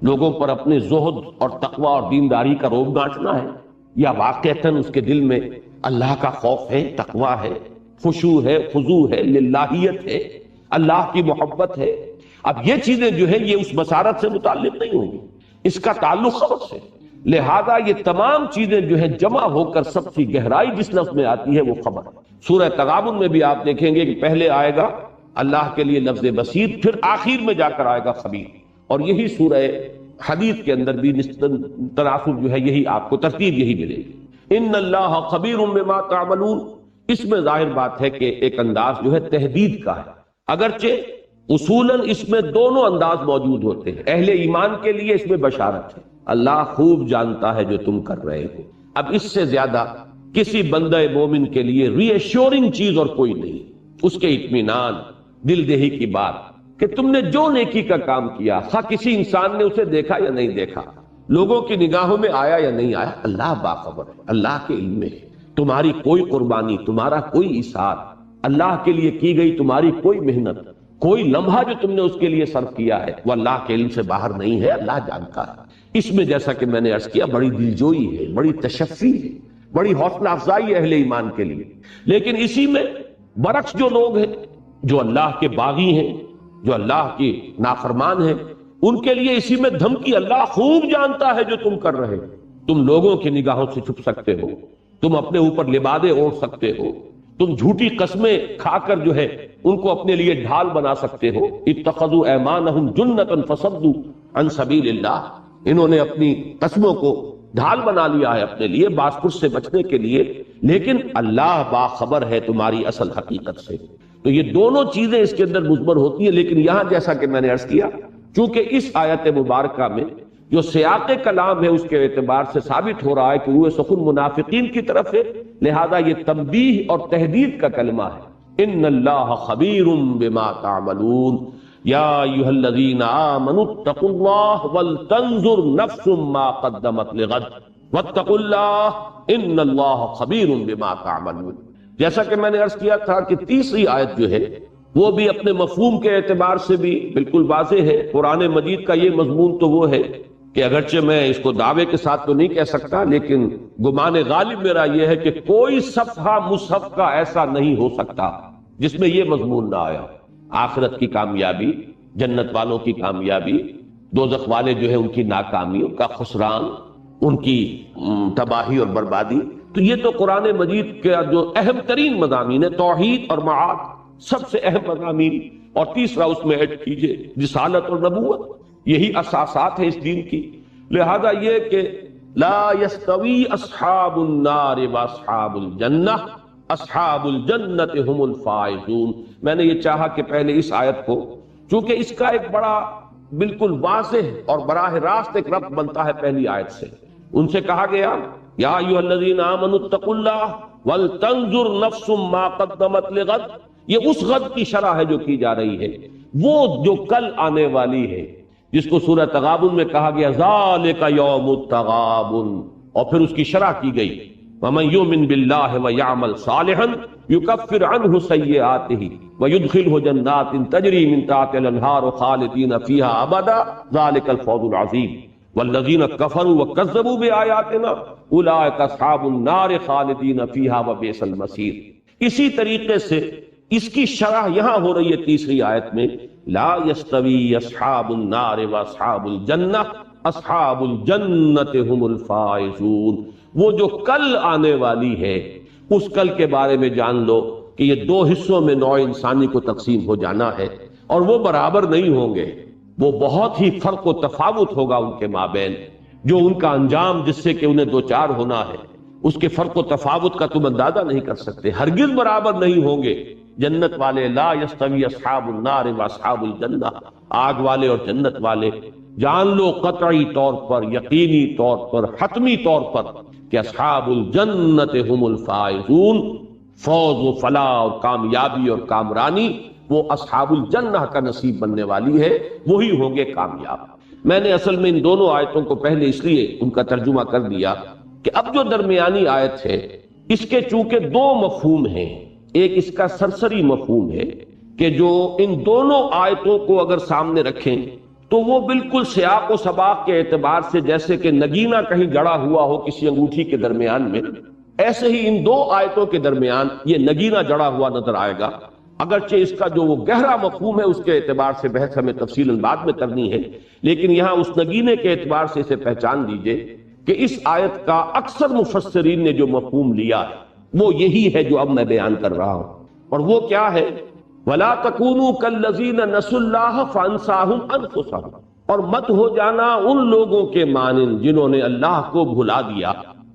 لوگوں پر اپنے زہد اور تقوی اور دینداری کا روب گانٹنا ہے، یا واقعتاً اس کے دل میں اللہ کا خوف ہے، تقوی ہے، خشوع ہے، خضوع ہے، للہیت ہے، اللہ کی محبت ہے. اب یہ چیزیں جو ہے یہ اس بصارت سے متعلق نہیں ہوں گی، اس کا تعلق خبر سے. لہذا یہ تمام چیزیں جو ہے جمع ہو کر سب سے گہرائی جس لفظ میں آتی ہے وہ خبر. سورہ تغابن میں بھی آپ دیکھیں گے کہ پہلے آئے گا اللہ کے لیے لفظ بصیر، پھر آخر میں جا کر آئے گا خبیر. اور یہی سورہ حدید کے اندر بھی تناسب جو ہے یہی آپ کو ترتیب یہی ملے گی. ان اللہ خبیر بما تعملون. اس میں ظاہر بات ہے کہ ایک انداز جو ہے تحدید کا ہے، اگرچہ اصولاً اس میں دونوں انداز موجود ہوتے ہیں. اہل ایمان کے لیے اس میں بشارت ہے، اللہ خوب جانتا ہے جو تم کر رہے ہو. اب اس سے زیادہ کسی بندہ مومن کے لیے ری ایشورنگ چیز اور کوئی نہیں، اس کے اطمینان، دل دہی کی بات کہ تم نے جو نیکی کا کام کیا، خواہ کسی انسان نے اسے دیکھا یا نہیں دیکھا، لوگوں کی نگاہوں میں آیا یا نہیں آیا، اللہ باخبر ہے، اللہ کے علم میں ہے. تمہاری کوئی قربانی، تمہارا کوئی ایثار، اللہ کے لیے کی گئی تمہاری کوئی محنت، کوئی لمحہ جو تم نے اس کے لیے صرف کیا ہے وہ اللہ کے علم سے باہر نہیں ہے، اللہ جانتا ہے. اس میں جیسا کہ میں نے عرض کیا بڑی دلجوئی ہے، بڑی تشفی ہے، بڑی حوصلہ افزائی ہے اہل ایمان کے لیے. لیکن اسی میں برعکس جو لوگ ہیں، جو اللہ کے باغی ہیں، جو اللہ کی نافرمان ہیں، ان کے لیے اسی میں دھمکی، اللہ خوب جانتا ہے جو تم کر رہے ہو. تم لوگوں کی نگاہوں سے چھپ سکتے ہو، تم اپنے اوپر لبادے اوڑھ سکتے ہو، تم جھوٹی قسمیں کھا کر جو ہے ان کو اپنے لیے ڈھال بنا سکتے ہو. اتخذوا ایمانہم جنۃ فصدوا عن سبیل اللہ. انہوں نے اپنی قسموں کو ڈھال بنا لیا ہے اپنے لیے باسپرس سے بچنے کے لیے، لیکن اللہ باخبر ہے تمہاری اصل حقیقت سے. تو یہ دونوں چیزیں اس کے اندر مضمر ہوتی ہیں. لیکن یہاں جیسا کہ میں نے عرض کیا، چونکہ اس آیت مبارکہ میں جو سیاق کلام ہے اس کے اعتبار سے ثابت ہو رہا ہے کہ وہ سخن منافقین کی طرف ہے، لہذا یہ تنبیہ اور تحدید کا کلمہ ہے. ان اللہ خبیر بما تعملون یا ایھا الذین آمنوا اتقوا اللہ ولتنظر نفس ما قدمت لغد واتقوا اللہ ان اللہ خبیر بما تعملون. جیسا کہ میں نے عرض کیا تھا کہ تیسری آیت جو ہے وہ بھی اپنے مفہوم کے اعتبار سے بھی بالکل واضح ہے. قرآن مجید کا یہ مضمون تو وہ ہے کہ اگرچہ میں اس کو دعوے کے ساتھ تو نہیں کہہ سکتا، لیکن گمان غالب میرا یہ ہے کہ کوئی صفحہ مصحف کا ایسا نہیں ہو سکتا جس میں یہ مضمون نہ آیا. آخرت کی کامیابی، جنت والوں کی کامیابی، دوزخ والے جو ہے ان کی ناکامی، ان کا خسران، ان کی تباہی اور بربادی. تو یہ تو قرآن مجید کا جو اہم ترین مضامین ہے، توحید اور معاد سب سے اہم مضامین. اور تیسرا اس میں ایڈ کیجئے رسالت اور نبوت، یہی اساسات ہے اس دین کی. لہذا یہ کہ لا یستوی اصحاب النار واصحاب الجنہ اصحاب الجنت هم الفائزون. میں نے یہ چاہا کہ پہلے اس آیت کو، چونکہ اس کا ایک بڑا بالکل واضح اور براہ راست ایک ربط بنتا ہے پہلی آیت سے. ان سے کہا گیا یا ایھا الذین آمنوا اتقوا اللہ ولتنظر نفس ما قدمت لغد. یہ اس غد کی شرح ہے جو کی جا رہی ہے، وہ جو کل آنے والی ہے، جس کو سورہ تغابن میں کہا گیا ذالک یوم التغابن، اور پھر اس کی شرح کی گئی وَمَن يُؤْمِن بِاللَّهِ وَيَعْمَلْ صَالِحًا يُكَفِّرْ عَنْهُ سَيِّئَاتِهِ وَيُدْخِلْهُ جَنَّاتٍ تَجْرِي مِن تَحْتِهَا الْأَنْهَارُ خَالِدِينَ فِيهَا أَبَدًا ذَلِكَ الْفَوْزُ الْعَظِيمُ وَالَّذِينَ كَفَرُوا وَكَذَّبُوا بِآيَاتِنَا أُولَٰئِكَ أَصْحَابُ النَّارِ خَالِدِينَ فِيهَا وَبِئْسَ الْمَصِيرُ. اسی طریقے سے اس کی شرح یہاں ہو رہی ہے تیسری آیت میں لا یستوی اصحاب النار واصحاب الجنہ اصحاب الجنت هم الفائزون. وہ جو کل آنے والی ہے اس کل کے بارے میں جان لو کہ یہ دو حصوں میں نوع انسانی کو تقسیم ہو جانا ہے، اور وہ برابر نہیں ہوں گے، وہ بہت ہی فرق و تفاوت ہوگا ان کے مابین. جو ان کا انجام جس سے کہ انہیں دوچار ہونا ہے، اس کے فرق و تفاوت کا تم اندازہ نہیں کر سکتے، ہرگز برابر نہیں ہوں گے. جنت والے لا یستوی اصحاب النار واصحاب الجنہ، آگ والے اور جنت والے. جان لو قطعی طور پر، یقینی طور پر، حتمی طور پر کہ اصحاب الجنت هم الفائزون، فوز و فلاح اور کامیابی اور کامرانی وہ اصحاب الجنہ کا نصیب بننے والی ہے، وہی ہوں گے کامیاب۔ میں نے اصل میں ان دونوں آیتوں کو پہلے اس لیے ان کا ترجمہ کر دیا کہ اب جو درمیانی آیت ہے اس کے چونکہ دو مفہوم ہیں، ایک اس کا سرسری مفہوم ہے کہ جو ان دونوں آیتوں کو اگر سامنے رکھیں تو وہ بالکل سیاق و سباق کے اعتبار سے جیسے کہ نگینہ کہیں جڑا ہوا ہو کسی انگوٹھی کے درمیان میں، ایسے ہی ان دو آیتوں کے درمیان یہ نگینہ جڑا ہوا نظر آئے گا، اگرچہ اس کا جو وہ گہرا مفہوم ہے اس کے اعتبار سے بحث ہمیں تفصیلاً بعد میں کرنی ہے، لیکن یہاں اس نگینے کے اعتبار سے اسے پہچان دیجئے کہ اس آیت کا اکثر مفسرین نے جو مفہوم لیا ہے وہ یہی ہے جو اب میں بیان کر رہا ہوں، اور وہ کیا ہے؟ وَلَا تَكُونُوا كَالَّذِينَ نَسُوا اللَّهَ فَأَنسَاهُمْ أَنفُسَهُمْ، اور مت ہو جانا ان لوگوں کے مانند جنہوں نے اللہ کو بھلا دیا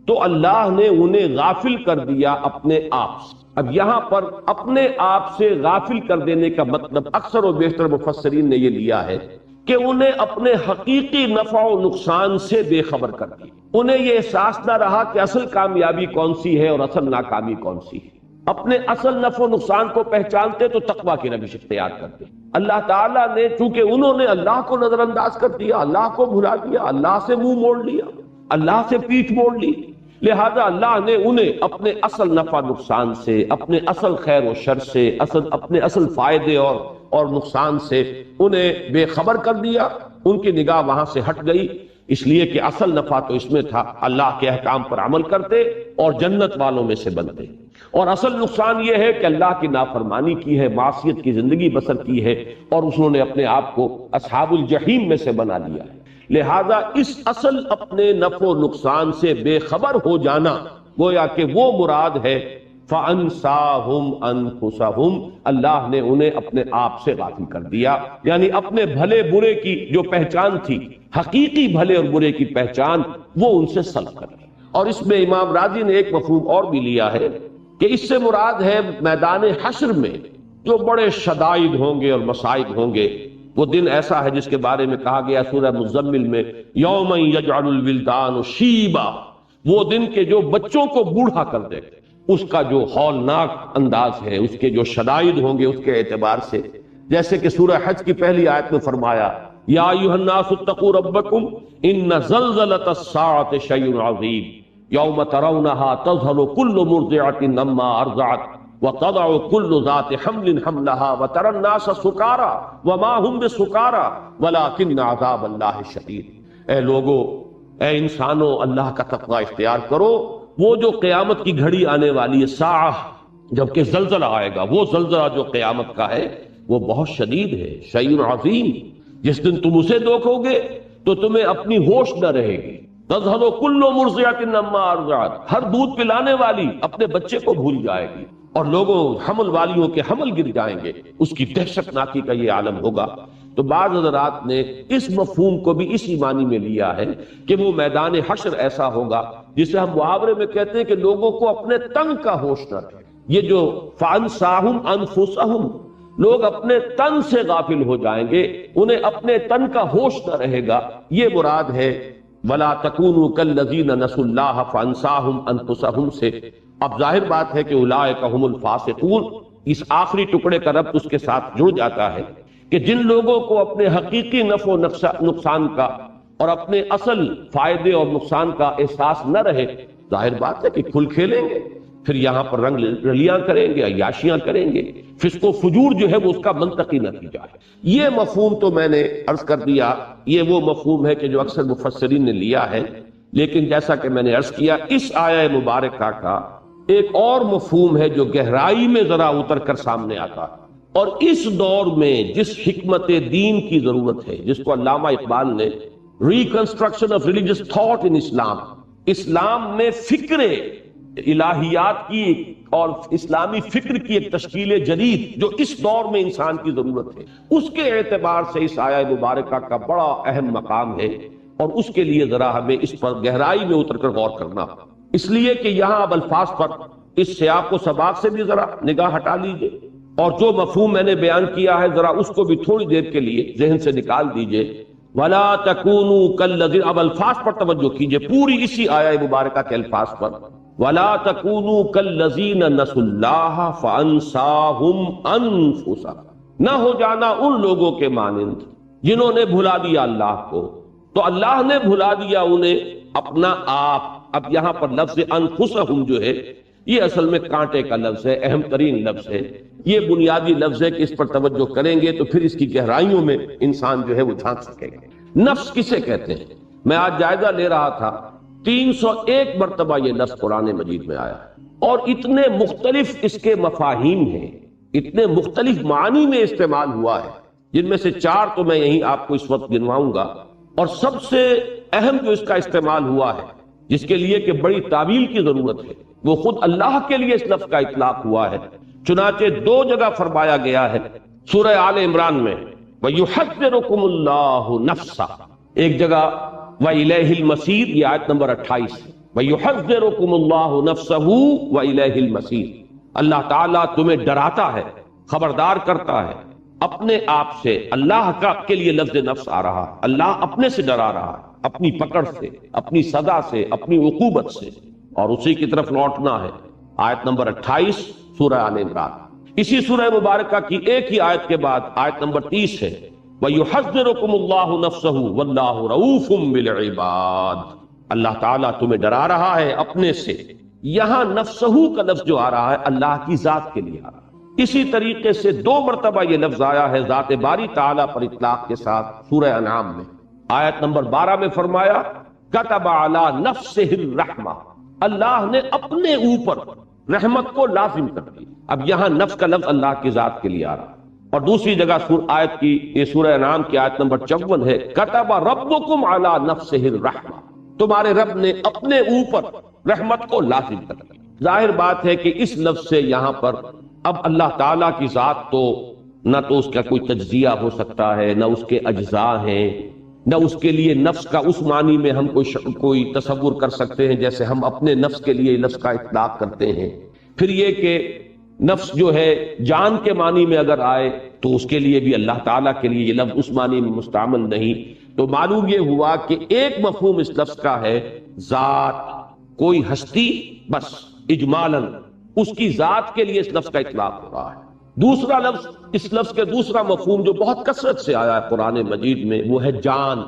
تو اللہ نے انہیں غافل کر دیا اپنے آپ سے۔ اب یہاں پر اپنے آپ سے غافل کر دینے کا مطلب اکثر و بیشتر مفسرین نے یہ لیا ہے کہ انہیں اپنے حقیقی نفع و نقصان سے بے خبر کر دیا، انہیں یہ احساس نہ رہا کہ اصل کامیابی کون سی ہے اور اصل ناکامی کون سی ہے۔ اپنے اصل نفع و نقصان کو پہچانتے تو تقویٰ کی روش اختیار کرتے۔ اللہ تعالیٰ نے چونکہ انہوں نے اللہ کو نظر انداز کر دیا، اللہ کو بھلا دیا، اللہ سے منہ موڑ لیا، اللہ سے پیٹھ موڑ لی، لہذا اللہ نے انہیں اپنے اصل نفع نقصان سے، اپنے اصل خیر و شر سے، اپنے اصل فائدے اور نقصان سے انہیں بے خبر کر دیا، ان کی نگاہ وہاں سے ہٹ گئی، اس لیے کہ اصل نفع تو اس میں تھا اللہ کے احکام پر عمل کرتے اور جنت والوں میں سے بنتے، اور اصل نقصان یہ ہے کہ اللہ کی نافرمانی کی ہے، معصیت کی زندگی بسر کی ہے، اور انہوں نے اپنے آپ کو اصحاب الجحیم میں سے بنا لیا ہے۔ لہذا اس اصل اپنے نفع و نقصان سے بے خبر ہو جانا گویا کہ وہ مراد ہے فَأَنْسَاهُمْ أَنفُسَهُمْ، اللہ نے انہیں اپنے آپ سے غافل کر دیا، یعنی اپنے بھلے برے کی جو پہچان تھی، حقیقی بھلے اور برے کی پہچان، وہ ان سے سلب کر دی۔ اور اس میں امام راضی نے ایک مفہوم اور بھی لیا ہے کہ اس سے مراد ہے میدان حشر میں جو بڑے شدائد ہوں گے اور مصائب ہوں گے، وہ دن ایسا ہے جس کے بارے میں کہا گیا سورہ مزمل میں یوم یجعل الولدان شیبا، وہ دن کے جو بچوں کو بوڑھا کر دے، اس کا جو ہولناک انداز ہے، اس کے جو شدائد ہوں گے اس کے اعتبار سے، جیسے کہ سورہ حج کی پہلی آیت میں فرمایا یا ایھا الناس اتقوا ربکم ان زلزلۃ الساعۃ شیء عظیم یوم ترونها تذہل کل مرضعۃ عما ارضعت وتضع كل ذات حمل حملها وترى الناس سکارى وما هم بسکارى ولكن عذاب اللہ شدید۔ اے لوگو، اے انسانوں، اللہ کا تقوی اختیار کرو، وہ جو قیامت کی گھڑی آنے والی ہے، ساعہ، جبکہ زلزلہ آئے گا، وہ زلزلہ جو قیامت کا ہے وہ بہت شدید ہے، شیء عظیم، جس دن تم اسے دیکھو گے تو تمہیں اپنی ہوش نہ رہے گی۔ تذہل کل مرضعۃ عما ارضعت، ہر دودھ پلانے والی اپنے بچے کو بھول جائے گی، اور لوگوں حمل والیوں کے حمل گر جائیں گے، اس کی دہشت ناکی کا یہ عالم ہوگا۔ تو بعض حضرات نے اس مفہوم کو بھی اسی معنی میں لیا ہے کہ وہ میدان حشر ایسا ہوگا جسے ہم محاورے میں کہتے ہیں کہ لوگوں کو اپنے تن کا ہوش نہ رہے۔ یہ جو فَأَنْسَاهُمْ أَنفُسَهُمْ، لوگ اپنے تن سے غافل ہو جائیں گے، انہیں اپنے تن کا ہوش نہ رہے گا، یہ مراد ہے وَلَا تَكُونُوا كَالَّذِينَ نَسُوا اللَّهَ فَأَنْسَاهُمْ أَنفُسَهُمْ سے۔ اب ظاہر بات ہے کہ اولئک هم الفاسقون، اس آخری ٹکڑے کا ربط اس کے ساتھ جڑ جاتا ہے کہ جن لوگوں کو اپنے حقیقی نفع و نقصان کا اور اپنے اصل فائدے اور نقصان کا احساس نہ رہے، ظاہر بات ہے کہ کھل کھیلیں گے، پھر یہاں پر رنگ رلیاں کریں گے، عیاشیاں کریں گے، فسق و فجور جو ہے وہ اس کا منطقی نتیجہ ہے۔ یہ مفہوم تو میں نے عرض کر دیا، یہ وہ مفہوم ہے کہ جو اکثر مفسرین نے لیا ہے، لیکن جیسا کہ میں نے عرض کیا اس آیہ مبارکہ کا ایک اور مفہوم ہے جو گہرائی میں ذرا اتر کر سامنے آتا ہے، اور اس دور میں جس حکمت دین کی ضرورت ہے، جس کو علامہ اقبال نے reconstruction of religious thought in Islam, اسلام میں فکر الہیات کی اور اسلامی فکر کی ایک تشکیل جدید جو اس دور میں انسان کی ضرورت ہے، اس کے اعتبار سے اس آیہ مبارکہ کا بڑا اہم مقام ہے، اور اس کے لیے ذرا ہمیں اس پر گہرائی میں اتر کر غور کرنا، اس لیے کہ یہاں اب الفاظ پر اس سیاق و سباق سے بھی ذرا نگاہ ہٹا لیجئے، اور جو مفہوم میں نے بیان کیا ہے ذرا اس کو بھی تھوڑی دیر کے لیے ذہن سے نکال دیجئے۔ وَلَا تَكُونُوا كَالَّذِينَ، اب الفاظ پر توجہ کیجئے، پوری اسی آیہ مبارکہ کے الفاظ پر، وَلَا تَكُونُوا كَالَّذِينَ نَسُوا اللَّهَ فَأَنْسَاهُمْ أَنفُسَهُمْ، نہ ہو جانا ان لوگوں کے مانند جنہوں نے بھلا دیا اللہ کو، تو اللہ نے بھلا دیا انہیں اپنا آپ۔ اب یہاں پر لفظ انفسہم جو ہے یہ اصل میں کانٹے کا لفظ ہے، اہم ترین لفظ ہے، یہ بنیادی لفظ ہے کہ اس پر توجہ کریں گے تو پھر اس کی گہرائیوں میں انسان جو ہے وہ جھانک سکے گا۔ نفس کسے کہتے ہیں؟ میں آج جائزہ لے رہا تھا، 301 مرتبہ یہ لفظ قرآن مجید میں آیا ہے، اور اتنے مختلف اس کے مفاہیم ہیں، اتنے مختلف معنی میں استعمال ہوا ہے، جن میں سے 4 تو میں یہیں آپ کو اس وقت گنواؤں گا، اور سب سے اہم جو اس کا استعمال ہوا ہے، جس کے لیے کہ بڑی تعویل کی ضرورت ہے، وہ خود اللہ کے لیے اس لفظ کا اطلاق ہوا ہے۔ چنانچہ 2 جگہ فرمایا گیا ہے سورہ آل عمران میں وَيُحَذِّرُكُمُ اللَّهُ نَفْسَهُ، ایک جگہ وَإِلَيْهِ الْمَصِيرُ، یہ آیت نمبر 28، وَيُحَذِّرُكُمُ اللَّهُ نَفْسَهُ وَإِلَيْهِ الْمَصِيرُ، اللہ تعالیٰ تمہیں ڈراتا ہے، خبردار کرتا ہے اپنے آپ سے۔ اللہ کا کے لیے لفظ نفس آ رہا ہے، اللہ اپنے سے ڈرا رہا ہے، اپنی پکڑ سے، اپنی سزا سے، اپنی عقوبت سے، اور اسی کی طرف لوٹنا ہے۔ آیت نمبر 28 سورہ آل عمران۔ اسی سورہ مبارکہ کی ایک ہی آیت کے بعد آیت نمبر 30 ہے وَيُحَذِّرُكُمُ اللَّهُ نَفْسَهُ وَاللَّهُ رَءُوفٌ بِالْعِبَادِ، اللہ تعالیٰ تمہیں ڈرا رہا ہے اپنے سے۔ یہاں نفسہو کا لفظ جو آ رہا ہے اللہ کی ذات کے لیے آ رہا ہے۔ اسی طریقے سے 2 مرتبہ یہ لفظ آیا ہے ذات باری تعالیٰ پر اطلاق کے ساتھ سورہ انعام میں۔ آیت نمبر 12 میں فرمایا کتب علی نفسہ الرحمہ، اللہ نے اپنے اوپر رحمت کو لازم کر دیا۔ اب یہاں نفس کا لفظ اللہ کی ذات کے لیے آ رہا ہے، اور دوسری جگہ آیت کی یہ سورہ انعام کی آیت نمبر 54 ہے کتب ربکم علی نفسہ الرحمہ، تمہارے رب نے اپنے اوپر رحمت کو لازم کر دیا۔ ظاہر بات ہے کہ اس لفظ سے یہاں پر اب اللہ تعالیٰ کی ذات تو نہ تو اس کا کوئی تجزیہ ہو سکتا ہے، نہ اس کے اجزاء ہیں، نہ اس کے لیے نفس کا اس معنی میں ہم کوئی تصور کر سکتے ہیں جیسے ہم اپنے نفس کے لیے لفظ کا اطلاق کرتے ہیں۔ پھر یہ کہ نفس جو ہے جان کے معنی میں اگر آئے تو اس کے لیے بھی اللہ تعالیٰ کے لیے یہ لفظ اس معنی میں مستعمل نہیں، تو معلوم یہ ہوا کہ ایک مفہوم اس لفظ کا ہے ذات، کوئی ہستی، بس اجمالاً اس کی ذات کے لیے اس لفظ کا اطلاق ہو رہا ہے۔ دوسرا لفظ، اس لفظ کے دوسرا مفہوم جو بہت کثرت سے آیا ہے قرآن مجید میں، وہ ہے جان،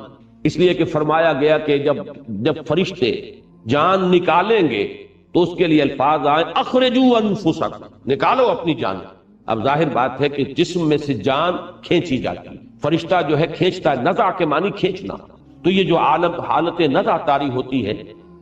اس لیے کہ فرمایا گیا کہ جب فرشتے جان نکالیں گے تو اس کے لیے الفاظ آئے اخرجوا انفسکم، نکالو اپنی جان۔ اب ظاہر بات ہے کہ جسم میں سے جان کھینچی جاتی، فرشتہ جو ہے کھینچتا ہے، نزع کے معنی کھینچنا، تو یہ جو حالت نزع طاری ہوتی ہے،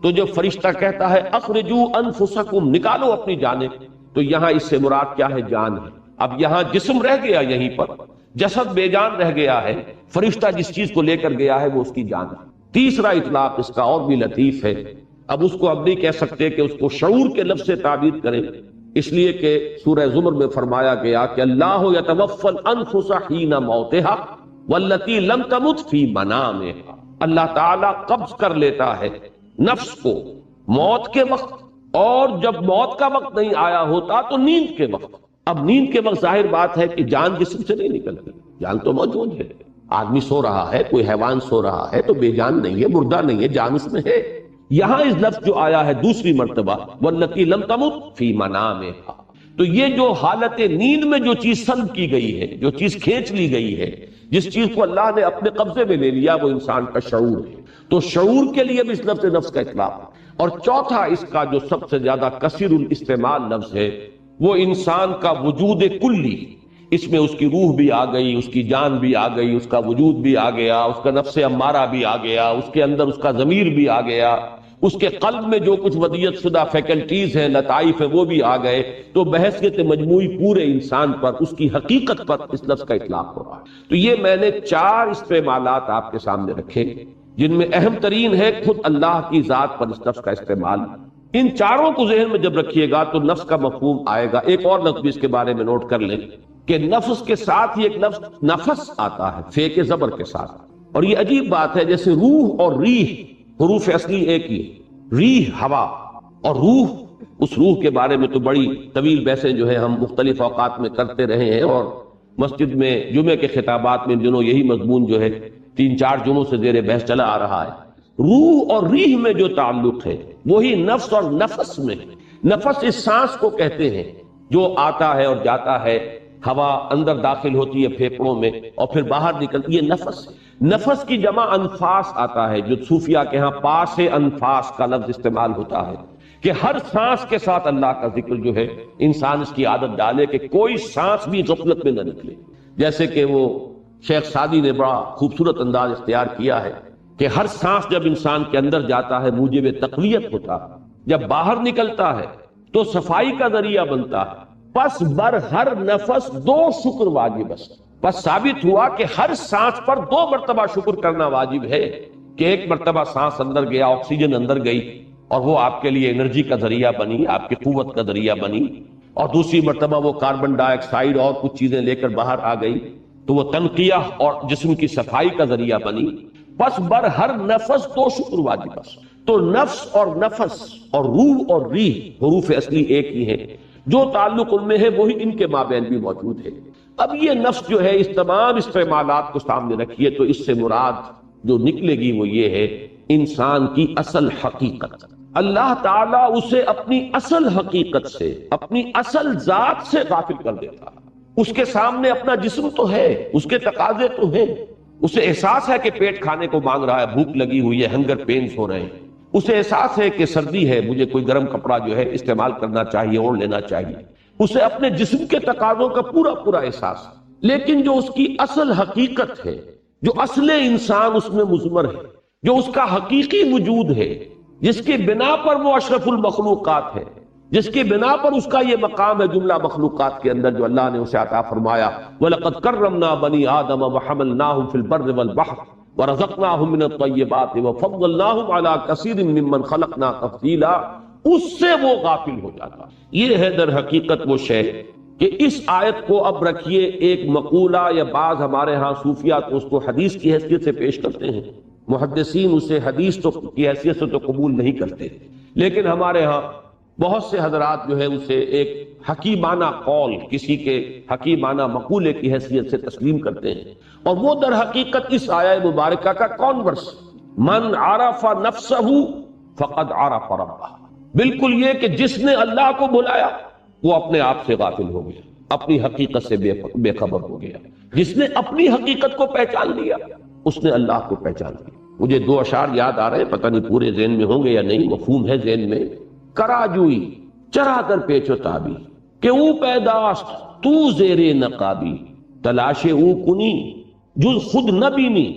تو جب فرشتہ کہتا ہے اخرجوا انفسکم، نکالو اپنی جانیں، تو یہاں اس سے مراد کیا ہے؟ جان ہے۔ اب یہاں جسم رہ گیا، یہیں پر جسد بے جان رہ گیا ہے، فرشتہ جس چیز کو لے کر گیا ہے وہ اس کی جان ہے۔ تیسرا اطلاق اس کا اور بھی لطیف ہے، اب اس کو اب نہیں کہہ سکتے کہ اس کو شعور کے لفظ سے تعبیر کریں، اس لیے کہ سورہ زمر میں فرمایا گیا کہ اللہ یتوفی الانفس حین موتها واللتی لم تمت فی منامها، اللہ تعالیٰ قبض کر لیتا ہے نفس کو موت کے وقت، اور جب موت کا وقت نہیں آیا ہوتا تو نیند کے وقت۔ اب نیند کے وقت ظاہر بات ہے کہ جان جسم سے نہیں نکلتی، جان تو موجود ہے، آدمی سو رہا ہے، کوئی حیوان سو رہا ہے تو بے جان نہیں ہے، مردہ نہیں ہے، جان اس میں ہے۔ یہاں اس لفظ جو آیا ہے دوسری مرتبہ واللتی لم تمت فی منامها، تو یہ جو حالت نیند میں جو چیز سلب کی گئی ہے، جو چیز کھینچ لی گئی ہے، جس چیز کو اللہ نے اپنے قبضے میں لے لیا، وہ انسان کا شعور ہے، تو شعور کے لیے بھی اس لفظ نفس کا اطلاق ہے۔ اور چوتھا اس کا جو سب سے زیادہ کثیر الاستعمال لفظ ہے وہ انسان کا وجود کلی، اس میں اس کی روح بھی آ گئی، اس کی جان بھی آ گئی، اس کا وجود بھی آ گیا، اس کا نفس امارہ بھی آ گیا، اس کے اندر اس کا ضمیر بھی آ گیا، اس کے قلب میں جو کچھ ودیت شدہ فیکلٹیز ہیں، لطائف ہیں، وہ بھی آ گئے، تو بحیثیت مجموعی پورے انسان پر، اس کی حقیقت پر اس لفظ کا اطلاق ہو رہا ہے۔ تو یہ میں نے 4 استعمالات آپ کے سامنے رکھے جن میں اہم ترین ہے خود اللہ کی ذات پر اس لفظ کا استعمال۔ ان چاروں کو ذہن میں جب رکھیے گا تو نفس کا مفہوم آئے گا۔ ایک اور لفظ بھی اس کے بارے میں نوٹ کر لیں کہ نفس کے ساتھ ہی ایک لفظ نفس آتا ہے، فے کے زبر کے ساتھ، اور یہ عجیب بات ہے، جیسے روح اور ریح حروف اصلی ایک ہی، ریح ہوا، اور روح، اس روح کے بارے میں تو بڑی طویل بحثیں جو ہے ہم مختلف اوقات میں کرتے رہے ہیں، اور مسجد میں جمعے کے خطابات میں جنہوں یہی مضمون جو ہے 3-4 جمعوں سے زیر بحث چلا آ رہا ہے۔ روح اور ریح میں جو تعلق ہے وہی نفس اور نفس میں۔ نفس اس سانس کو کہتے ہیں جو آتا ہے اور جاتا ہے ہوا اندر داخل ہوتی ہے پھیپڑوں میں اور پھر باہر نکلتی ہے، نفس ہے۔ نفس کی جمع انفاس آتا ہے، جو صوفیہ کے ہاں پاس انفاس کا لفظ استعمال ہوتا ہے کہ ہر سانس کے ساتھ اللہ کا ذکر جو ہے انسان اس کی عادت ڈالے کہ کوئی سانس بھی غفلت میں نہ نکلے۔ جیسے کہ وہ شیخ سعدی نے بڑا خوبصورت انداز اختیار کیا ہے کہ ہر سانس جب انسان کے اندر جاتا ہے موجب تقویت ہوتا ہے، جب باہر نکلتا ہے تو صفائی کا ذریعہ بنتا ہے۔ پس بر ہر نفس 2 شکر واجب است۔ پس ثابت ہوا کہ ہر سانس پر 2 مرتبہ شکر کرنا واجب ہے کہ ایک مرتبہ سانس اندر گیا، آکسیجن اندر گئی اور وہ آپ کے لیے انرجی کا ذریعہ بنی، آپ کی قوت کا ذریعہ بنی، اور دوسری مرتبہ وہ کاربن ڈائی آکسائڈ اور کچھ چیزیں لے کر باہر آ گئی تو وہ تنقیہ اور جسم کی صفائی کا ذریعہ بنی۔ پس بر ہر نفس 2 شکر واجب است۔ تو نفس اور نفس اور روح اور ریح حروف اصلی ایک ہی ہیں، جو تعلق ان میں ہے وہی ان کے مابین بھی موجود ہے۔ اب یہ نفس جو ہے اس تمام استعمالات کو سامنے رکھیے تو اس سے مراد جو نکلے گی وہ یہ ہے انسان کی اصل حقیقت۔ اللہ تعالیٰ اسے اپنی اصل حقیقت سے، اپنی اصل ذات سے غافل کر دیتا ہے۔ اس کے سامنے اپنا جسم تو ہے، اس کے تقاضے تو ہیں، اسے احساس ہے کہ پیٹ کھانے کو مانگ رہا ہے، بھوک لگی ہوئی ہے، ہنگر پینز ہو رہے ہیں، اسے احساس ہے کہ سردی ہے، مجھے کوئی گرم کپڑا جو ہے استعمال کرنا چاہیے، اوڑھ لینا چاہیے، اسے اپنے جسم کے تقاضوں کا پورا احساس ہے۔ لیکن جو اس کی اصل حقیقت ہے، جو اصل انسان اس میں مضمر ہے، جو اس کا حقیقی وجود ہے، جس کی بنا پر وہ اشرف المخلوقات ہے، جس کی بنا پر اس کا یہ مقام ہے جملہ مخلوقات کے اندر جو اللہ نے اسے عطا فرمایا، وَلَقَدْ كَرَّمْنَا بَنِي آدَمَ وَحَمَلْنَاهُمْ فِي الْبَرِّ وَالْبَحْرِ وَرَزَقْنَاهُمْ مِنَ الطَّيِّبَاتِ وَفَضَّلْنَاهُمْ عَلَى كَثِيرٍ مِّمَّنْ خَلَقْنَا تَفْضِيلًا۔ اس سے وہ غافل ہو جاتا۔ یہ ہے در حقیقت وہ شے کہ اس آیت کو اب رکھیے ایک مقولہ، یا بعض ہمارے ہاں صوفیہ تو اس کو حدیث کی حیثیت سے پیش کرتے ہیں، محدثین اسے حدیث تو کی حیثیت سے تو قبول نہیں کرتے، لیکن ہمارے ہاں بہت سے حضرات جو ہے اسے ایک حکیمانہ قول، کسی کے حکیمانہ مقولے کی حیثیت سے تسلیم کرتے ہیں، اور وہ در حقیقت اس آیہ مبارکہ کا کانورس، من عرف نفسہ فقد عرف ربہ، بالکل یہ کہ جس نے اللہ کو بلایا وہ اپنے آپ سے غافل ہو گیا، اپنی حقیقت سے بے خبر ہو گیا۔ جس نے اپنی حقیقت کو پہچان لیا اس نے اللہ کو پہچان لیا۔ مجھے 2 اشعار یاد آ رہے ہیں، پتہ نہیں پورے ذہن میں ہوں گے یا نہیں، مفہوم ہے ذہن میں۔ کراجوئی چرا در پیچ و تابی کہ او پیداست تو زیر نقابی، تلاش او کنی جز خود نہ بینی،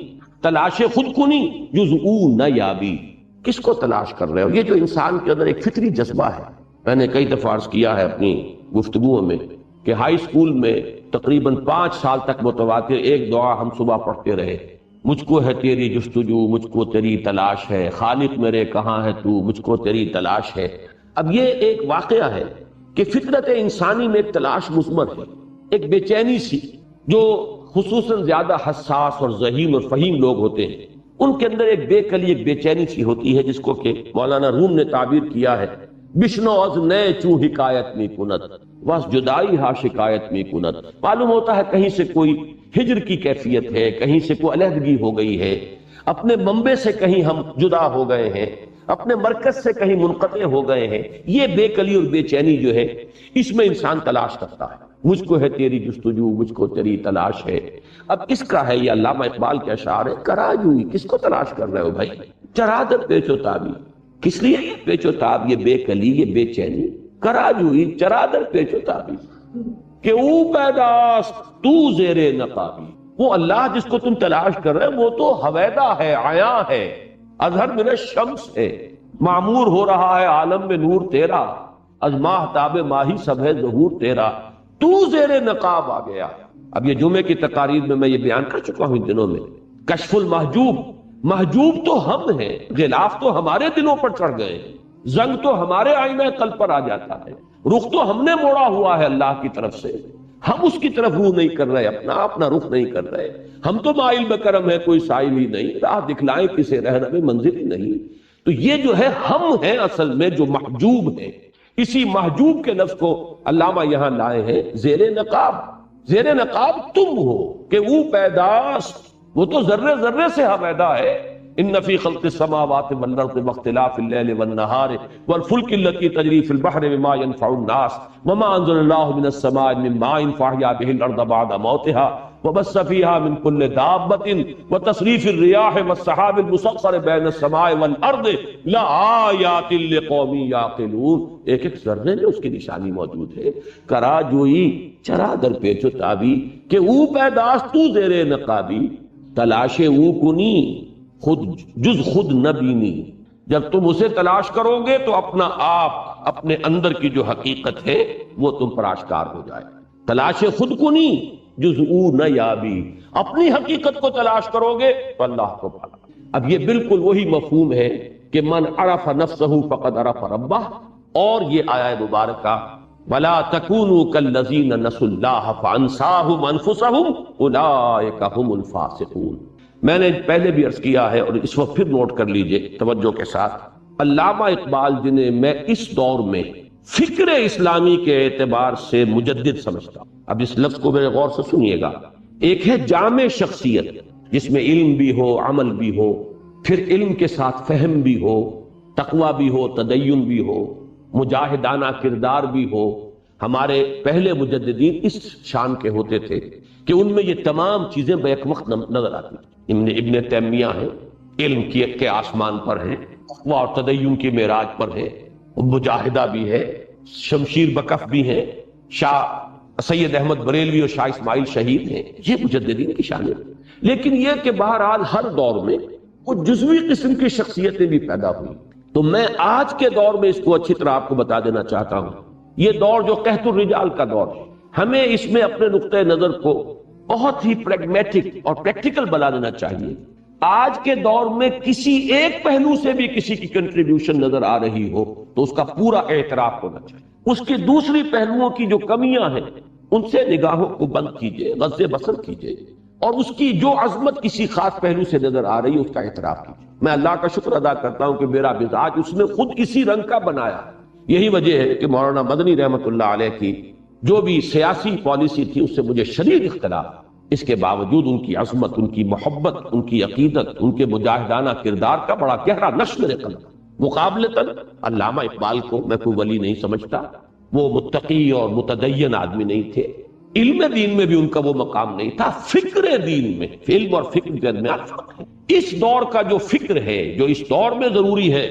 تلاش خود کنی جز او نہ یابی۔ کس کو تلاش کر رہے ہو؟ یہ جو انسان کے اندر ایک فطری جذبہ ہے، میں نے کئی دفعہ عرض کیا ہے اپنی گفتگوؤں میں کہ ہائی اسکول میں تقریباً 5 سال تک متواتر ایک دعا ہم صبح پڑھتے رہے، مجھ کو ہے تیری جستجو، مجھ کو تیری تلاش ہے، خالق میرے کہاں ہے تو، مجھ کو تیری تلاش ہے۔ اب یہ ایک واقعہ ہے کہ فطرت انسانی میں ایک تلاش مضمر ہے، ایک بے چینی سی، جو خصوصاً زیادہ حساس اور ذہین اور فہیم لوگ ہوتے ہیں ان کے اندر ایک بے کلی، ایک بے چینی سی ہوتی ہے، جس کو کہ مولانا روم نے تعبیر کیا ہے بشنو از نئے چوں حکایت میں کنت بس جدائی ہا شکایت میں کنت۔ معلوم ہوتا ہے کہیں سے کوئی ہجر کی کیفیت ہے، کہیں سے کوئی علیحدگی ہو گئی ہے، اپنے منبع سے کہیں ہم جدا ہو گئے ہیں، اپنے مرکز سے کہیں منقطع ہو گئے ہیں۔ یہ بے کلی اور بے چینی جو ہے اس میں انسان تلاش کرتا ہے، مجھ کو ہے تیری جستجو، مجھ کو تیری تلاش ہے۔ اب کس کا ہے یہ؟ علامہ اقبال کے اشعار ہے، کراجوئی، کس کو تلاش کر رہے ہو بھائی؟ چرادر پیچ و تابی، کس لیے یہ پیچ و تاب، یہ بے کلی، یہ بے چینی؟ کراجوئی چرادر پیچ و تابی کہ او پیداست تو زیر نقابی، وہ اللہ جس کو تم تلاش کر رہے ہو وہ تو حویدہ ہے، عیاں ہے، اظہر من الشمس ہے، معمور ہو رہا ہے عالم میں نور تیرا، از ماہتاب ماہی سب ہے ظہور تیرا، تو زیر نقاب آ گیا۔ اب یہ جمعے کی تقاریر میں یہ بیان کر چکا ہوں ان دنوں میں، کشف المحجوب، محجوب تو ہم ہیں، غلاف تو ہمارے دلوں پر چڑھ گئے ہیں، زنگ تو ہمارے آئینہ قلب پر آ جاتا ہے، رخ تو ہم نے موڑا ہوا ہے اللہ کی طرف سے، ہم اس کی طرف روح نہیں کر رہے، اپنا رخ نہیں کر رہے، ہم تو مائل بکرم ہے کوئی سائل ہی نہیں، راہ دکھلائیں کسے رہنمے منزل ہی نہیں۔ تو یہ جو ہے ہم ہیں اصل میں جو محجوب ہیں، اسی محجوب کے لفظ کو علامہ یہاں لائے ہیں زیر نقاب۔ زیر نقاب تم ہو کہ وہ پیداست، وہ تو ذرے ذرے سے حویدہ ہے، ان فی خلق السماوات والارض واختلاف اللیل والنہار والفلک التي تجری فی البحر بما ينفع الناس وما انزل اللہ من السماء من ماء فاحیا به الارض بعد موتها وبث فيها من كل دابة وتصريف الرياح والسحاب المسخر بين السماء والارض لآیات لقوم یعقلون. ایک ایک ذرے میں اس کی نشانی موجود ہے. کرا جوئی چرا در پیچ و تابی کہ او پیداست تو زیر نقابی تلاش او کنی خود جز خود نبینی. جب تم اسے تلاش کرو گے تو اپنا آپ اپنے اندر کی جو حقیقت ہے وہ تم پر آشکار ہو جائے. تلاش خود کنی جزء نہ یابی، اپنی حقیقت کو تلاش کرو گے تو اللہ کو پانا. اب یہ بالکل وہی مفہوم ہے کہ من عرف نفسہ فقد عرف ربہ، اور یہ آیہ مبارکہ ولا تکونوا کالذین نسوا اللہ فانساہم انفسہم اولئک هم الفاسقون. میں نے پہلے بھی عرض کیا ہے اور اس وقت پھر نوٹ کر لیجئے توجہ کے ساتھ، علامہ اقبال جنہیں میں اس دور میں فکر اسلامی کے اعتبار سے مجدد سمجھتا ہوں. اب اس لفظ کو میرے غور سے سنیے گا. ایک ہے جامع شخصیت جس میں علم بھی ہو، عمل بھی ہو، پھر علم کے ساتھ فہم بھی ہو، تقوی بھی ہو، تدین بھی ہو، مجاہدانہ کردار بھی ہو. ہمارے پہلے مجددین اس شان کے ہوتے تھے کہ ان میں یہ تمام چیزیں بیک وقت نظر آتی. ابن تیمیہ ہیں، علم کے آسمان پر ہیں، تقوی اور تدین کی معراج پر ہیں، مجاہدہ بھی ہے، شمشیر بکف بھی ہیں، شاہ سید احمد بریلوی اور شاہ اسماعیل شہید ہیں. یہ مجددین کی شان ہے. لیکن یہ کہ بہرحال ہر دور میں کچھ جزوی قسم کی شخصیتیں بھی پیدا ہوئی. تو میں آج کے دور میں اس کو اچھی طرح آپ کو بتا دینا چاہتا ہوں. یہ دور جو قحط الرجال کا دور ہے، ہمیں اس میں اپنے نقطۂ نظر کو بہت ہی پریگمیٹک اور پریکٹیکل بنا لینا چاہیے. آج کے دور میں کسی ایک پہلو سے بھی کسی کی کنٹریبیوشن نظر آ رہی ہو تو اس کا پورا اعتراف ہونا چاہیے. اس کے دوسری پہلوؤں کی جو کمیاں ہیں ان سے نگاہوں کو بند کیجئے، غض بصر کیجئے، اور اس کی جو عظمت کسی خاص پہلو سے نظر آ رہی ہے اس کا اعتراف کیجئے. میں اللہ کا شکر ادا کرتا ہوں کہ میرا مزاج اس نے خود اسی رنگ کا بنایا. یہی وجہ ہے کہ مولانا مدنی رحمت اللہ علیہ کی جو بھی سیاسی پالیسی تھی اس سے مجھے شدید اختلاف، اس کے باوجود ان کی عظمت، ان کی محبت، ان کی عقیدت، ان کے مجاہدانہ کردار کا بڑا گہرا نقش میرے قلب. مقابلتاً علامہ اقبال کو میں کوئی ولی نہیں سمجھتا. وہ متقی اور متدین آدمی نہیں تھے. علم دین میں بھی ان کا وہ مقام نہیں تھا. فکر دین میں، علم اور فکر کے درمیان فرق ہے. اس دور کا جو فکر ہے، جو اس دور میں ضروری ہے،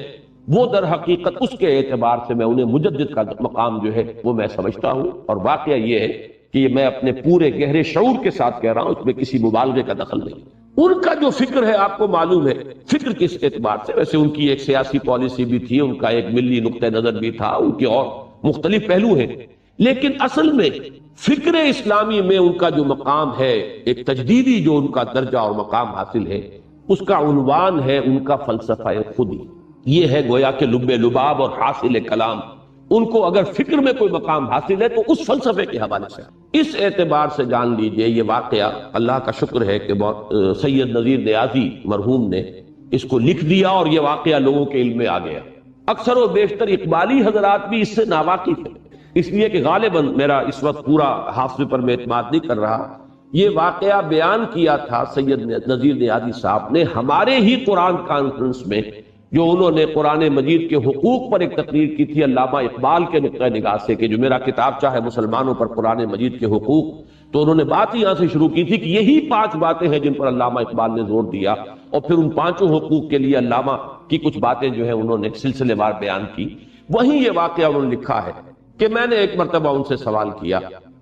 وہ در حقیقت اس کے اعتبار سے میں انہیں مجدد کا مقام جو ہے وہ میں سمجھتا ہوں. اور واقعہ یہ ہے کہ میں اپنے پورے گہرے شعور کے ساتھ کہہ رہا ہوں، اس میں کسی مبالغے کا دخل نہیں. ان کا جو فکر ہے آپ کو معلوم ہے فکر کس اعتبار سے، ویسے ان کی ایک سیاسی پالیسی بھی تھی، ان کا ایک ملی نقطہ نظر بھی تھا، ان کے اور مختلف پہلو ہیں، لیکن اصل میں فکر اسلامی میں ان کا جو مقام ہے، ایک تجدیدی جو ان کا درجہ اور مقام حاصل ہے، اس کا عنوان ہے ان کا فلسفہ خودی. یہ ہے گویا کہ لب لباب اور حاصل کلام. ان کو اگر فکر میں کوئی مقام حاصل ہے تو اس فلسفے کے حوالے سے. اس اعتبار سے جان لیجئے یہ واقعہ اللہ کا شکر ہے کہ سید نذیر نیازی مرحوم نے اس کو لکھ دیا اور یہ واقعہ لوگوں کے علم میں آ گیا. اکثر و بیشتر اقبالی حضرات بھی اس سے ناواقف ہیں، اس لیے کہ غالباً میرا اس وقت پورا حافظ پر میں اعتماد نہیں کر رہا. یہ واقعہ بیان کیا تھا سید نذیر نیازی صاحب نے ہمارے ہی قرآن کانفرنس میں، جو انہوں نے قرآن مجید کے حقوق پر ایک تقریر کی تھی علامہ اقبال کے نقطہ نگاہ سے، کہ جو میرا کتاب چاہے مسلمانوں پر قرآن مجید کے حقوق، تو انہوں نے بات یہاں سے شروع کی تھی کہ یہی 5 باتیں ہیں جن پر علامہ اقبال نے زور دیا، اور پھر ان 5 حقوق کے لیے علامہ کی کچھ باتیں جو ہیں انہوں نے سلسلے وار بیان کی. وہیں یہ واقعہ انہوں نے لکھا ہے کہ میں نے ایک مرتبہ ان سے سوال کیا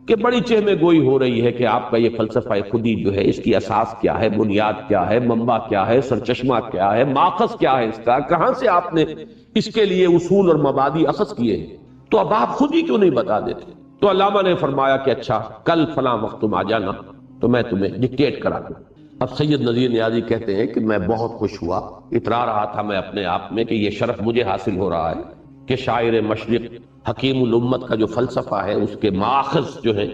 کہ بڑی چہمے گوئی ہو رہی ہے کہ آپ کا یہ فلسفہ خودی جو ہے اس کی اساس کیا ہے، بنیاد کیا ہے، منبع کیا ہے، سرچشمہ کیا ہے، ماخذ کیا ہے اس کا، کہاں سے آپ نے اس کے لیے اصول اور مبادی اخذ کیے ہیں، تو اب آپ خود ہی کیوں نہیں بتا دیتے؟ تو علامہ نے فرمایا کہ اچھا کل فلاں وقت تم آ جانا تو میں تمہیں ڈکٹیٹ کرا دوں. اب سید نذیر نیازی کہتے ہیں کہ میں بہت خوش ہوا، اترا رہا تھا میں اپنے آپ میں کہ یہ شرف مجھے حاصل ہو رہا ہے کہ شاعر مشرق حکیم الامت کا جو فلسفہ ہے اس کے ماخذ جو ہیں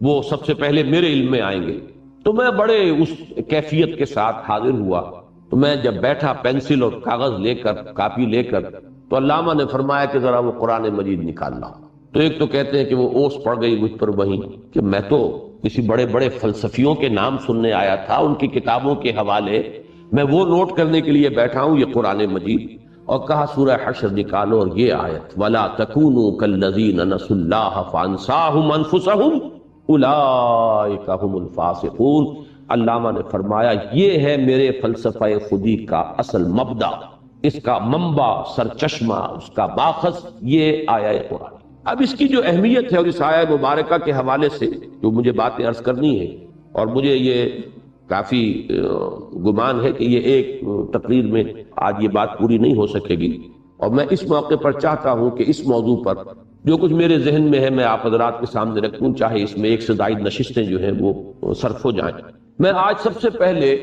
وہ سب سے پہلے میرے علم میں آئیں گے. تو میں بڑے اس کیفیت کے ساتھ حاضر ہوا. تو میں جب بیٹھا پینسل اور کاغذ لے کر، کاپی لے کر، تو علامہ نے فرمایا کہ ذرا وہ قرآن مجید نکالنا. تو ایک تو کہتے ہیں کہ وہ اوس پڑ گئی مجھ پر وہیں کہ میں تو کسی بڑے بڑے فلسفیوں کے نام سننے آیا تھا، ان کی کتابوں کے حوالے میں وہ نوٹ کرنے کے لیے بیٹھا ہوں یہ قرآن مجید، اور کہا سورہ حشر نکالو اور یہ آیت وَلَا تَكُونُوا كَالَّذِينَ نَسُوا اللَّهَ فَأَنسَاهُمْ أَنفُسَهُمْ أُولَئِكَ هُمُ الْفَاسِقُونَ۔ علامہ نے فرمایا یہ ہے میرے فلسفہ خودی کا اصل مبدا، اس کا منبع، سرچشمہ، اس کا باخذ یہ آیہ قرآن۔ اب اس کی جو اہمیت ہے اور اس آیہ مبارکہ کے حوالے سے جو مجھے باتیں عرض کرنی ہے، اور مجھے یہ کافی گمان ہے کہ یہ ایک تقریر میں آج یہ بات پوری نہیں ہو سکے گی، اور میں اس موقع پر چاہتا ہوں کہ اس موضوع پر جو کچھ میرے ذہن میں ہے میں آپ حضرات کے سامنے رکھوں، چاہے اس میں ایک سے زائد نشستیں جو ہیں وہ صرف ہو جائیں۔ میں آج سب سے پہلے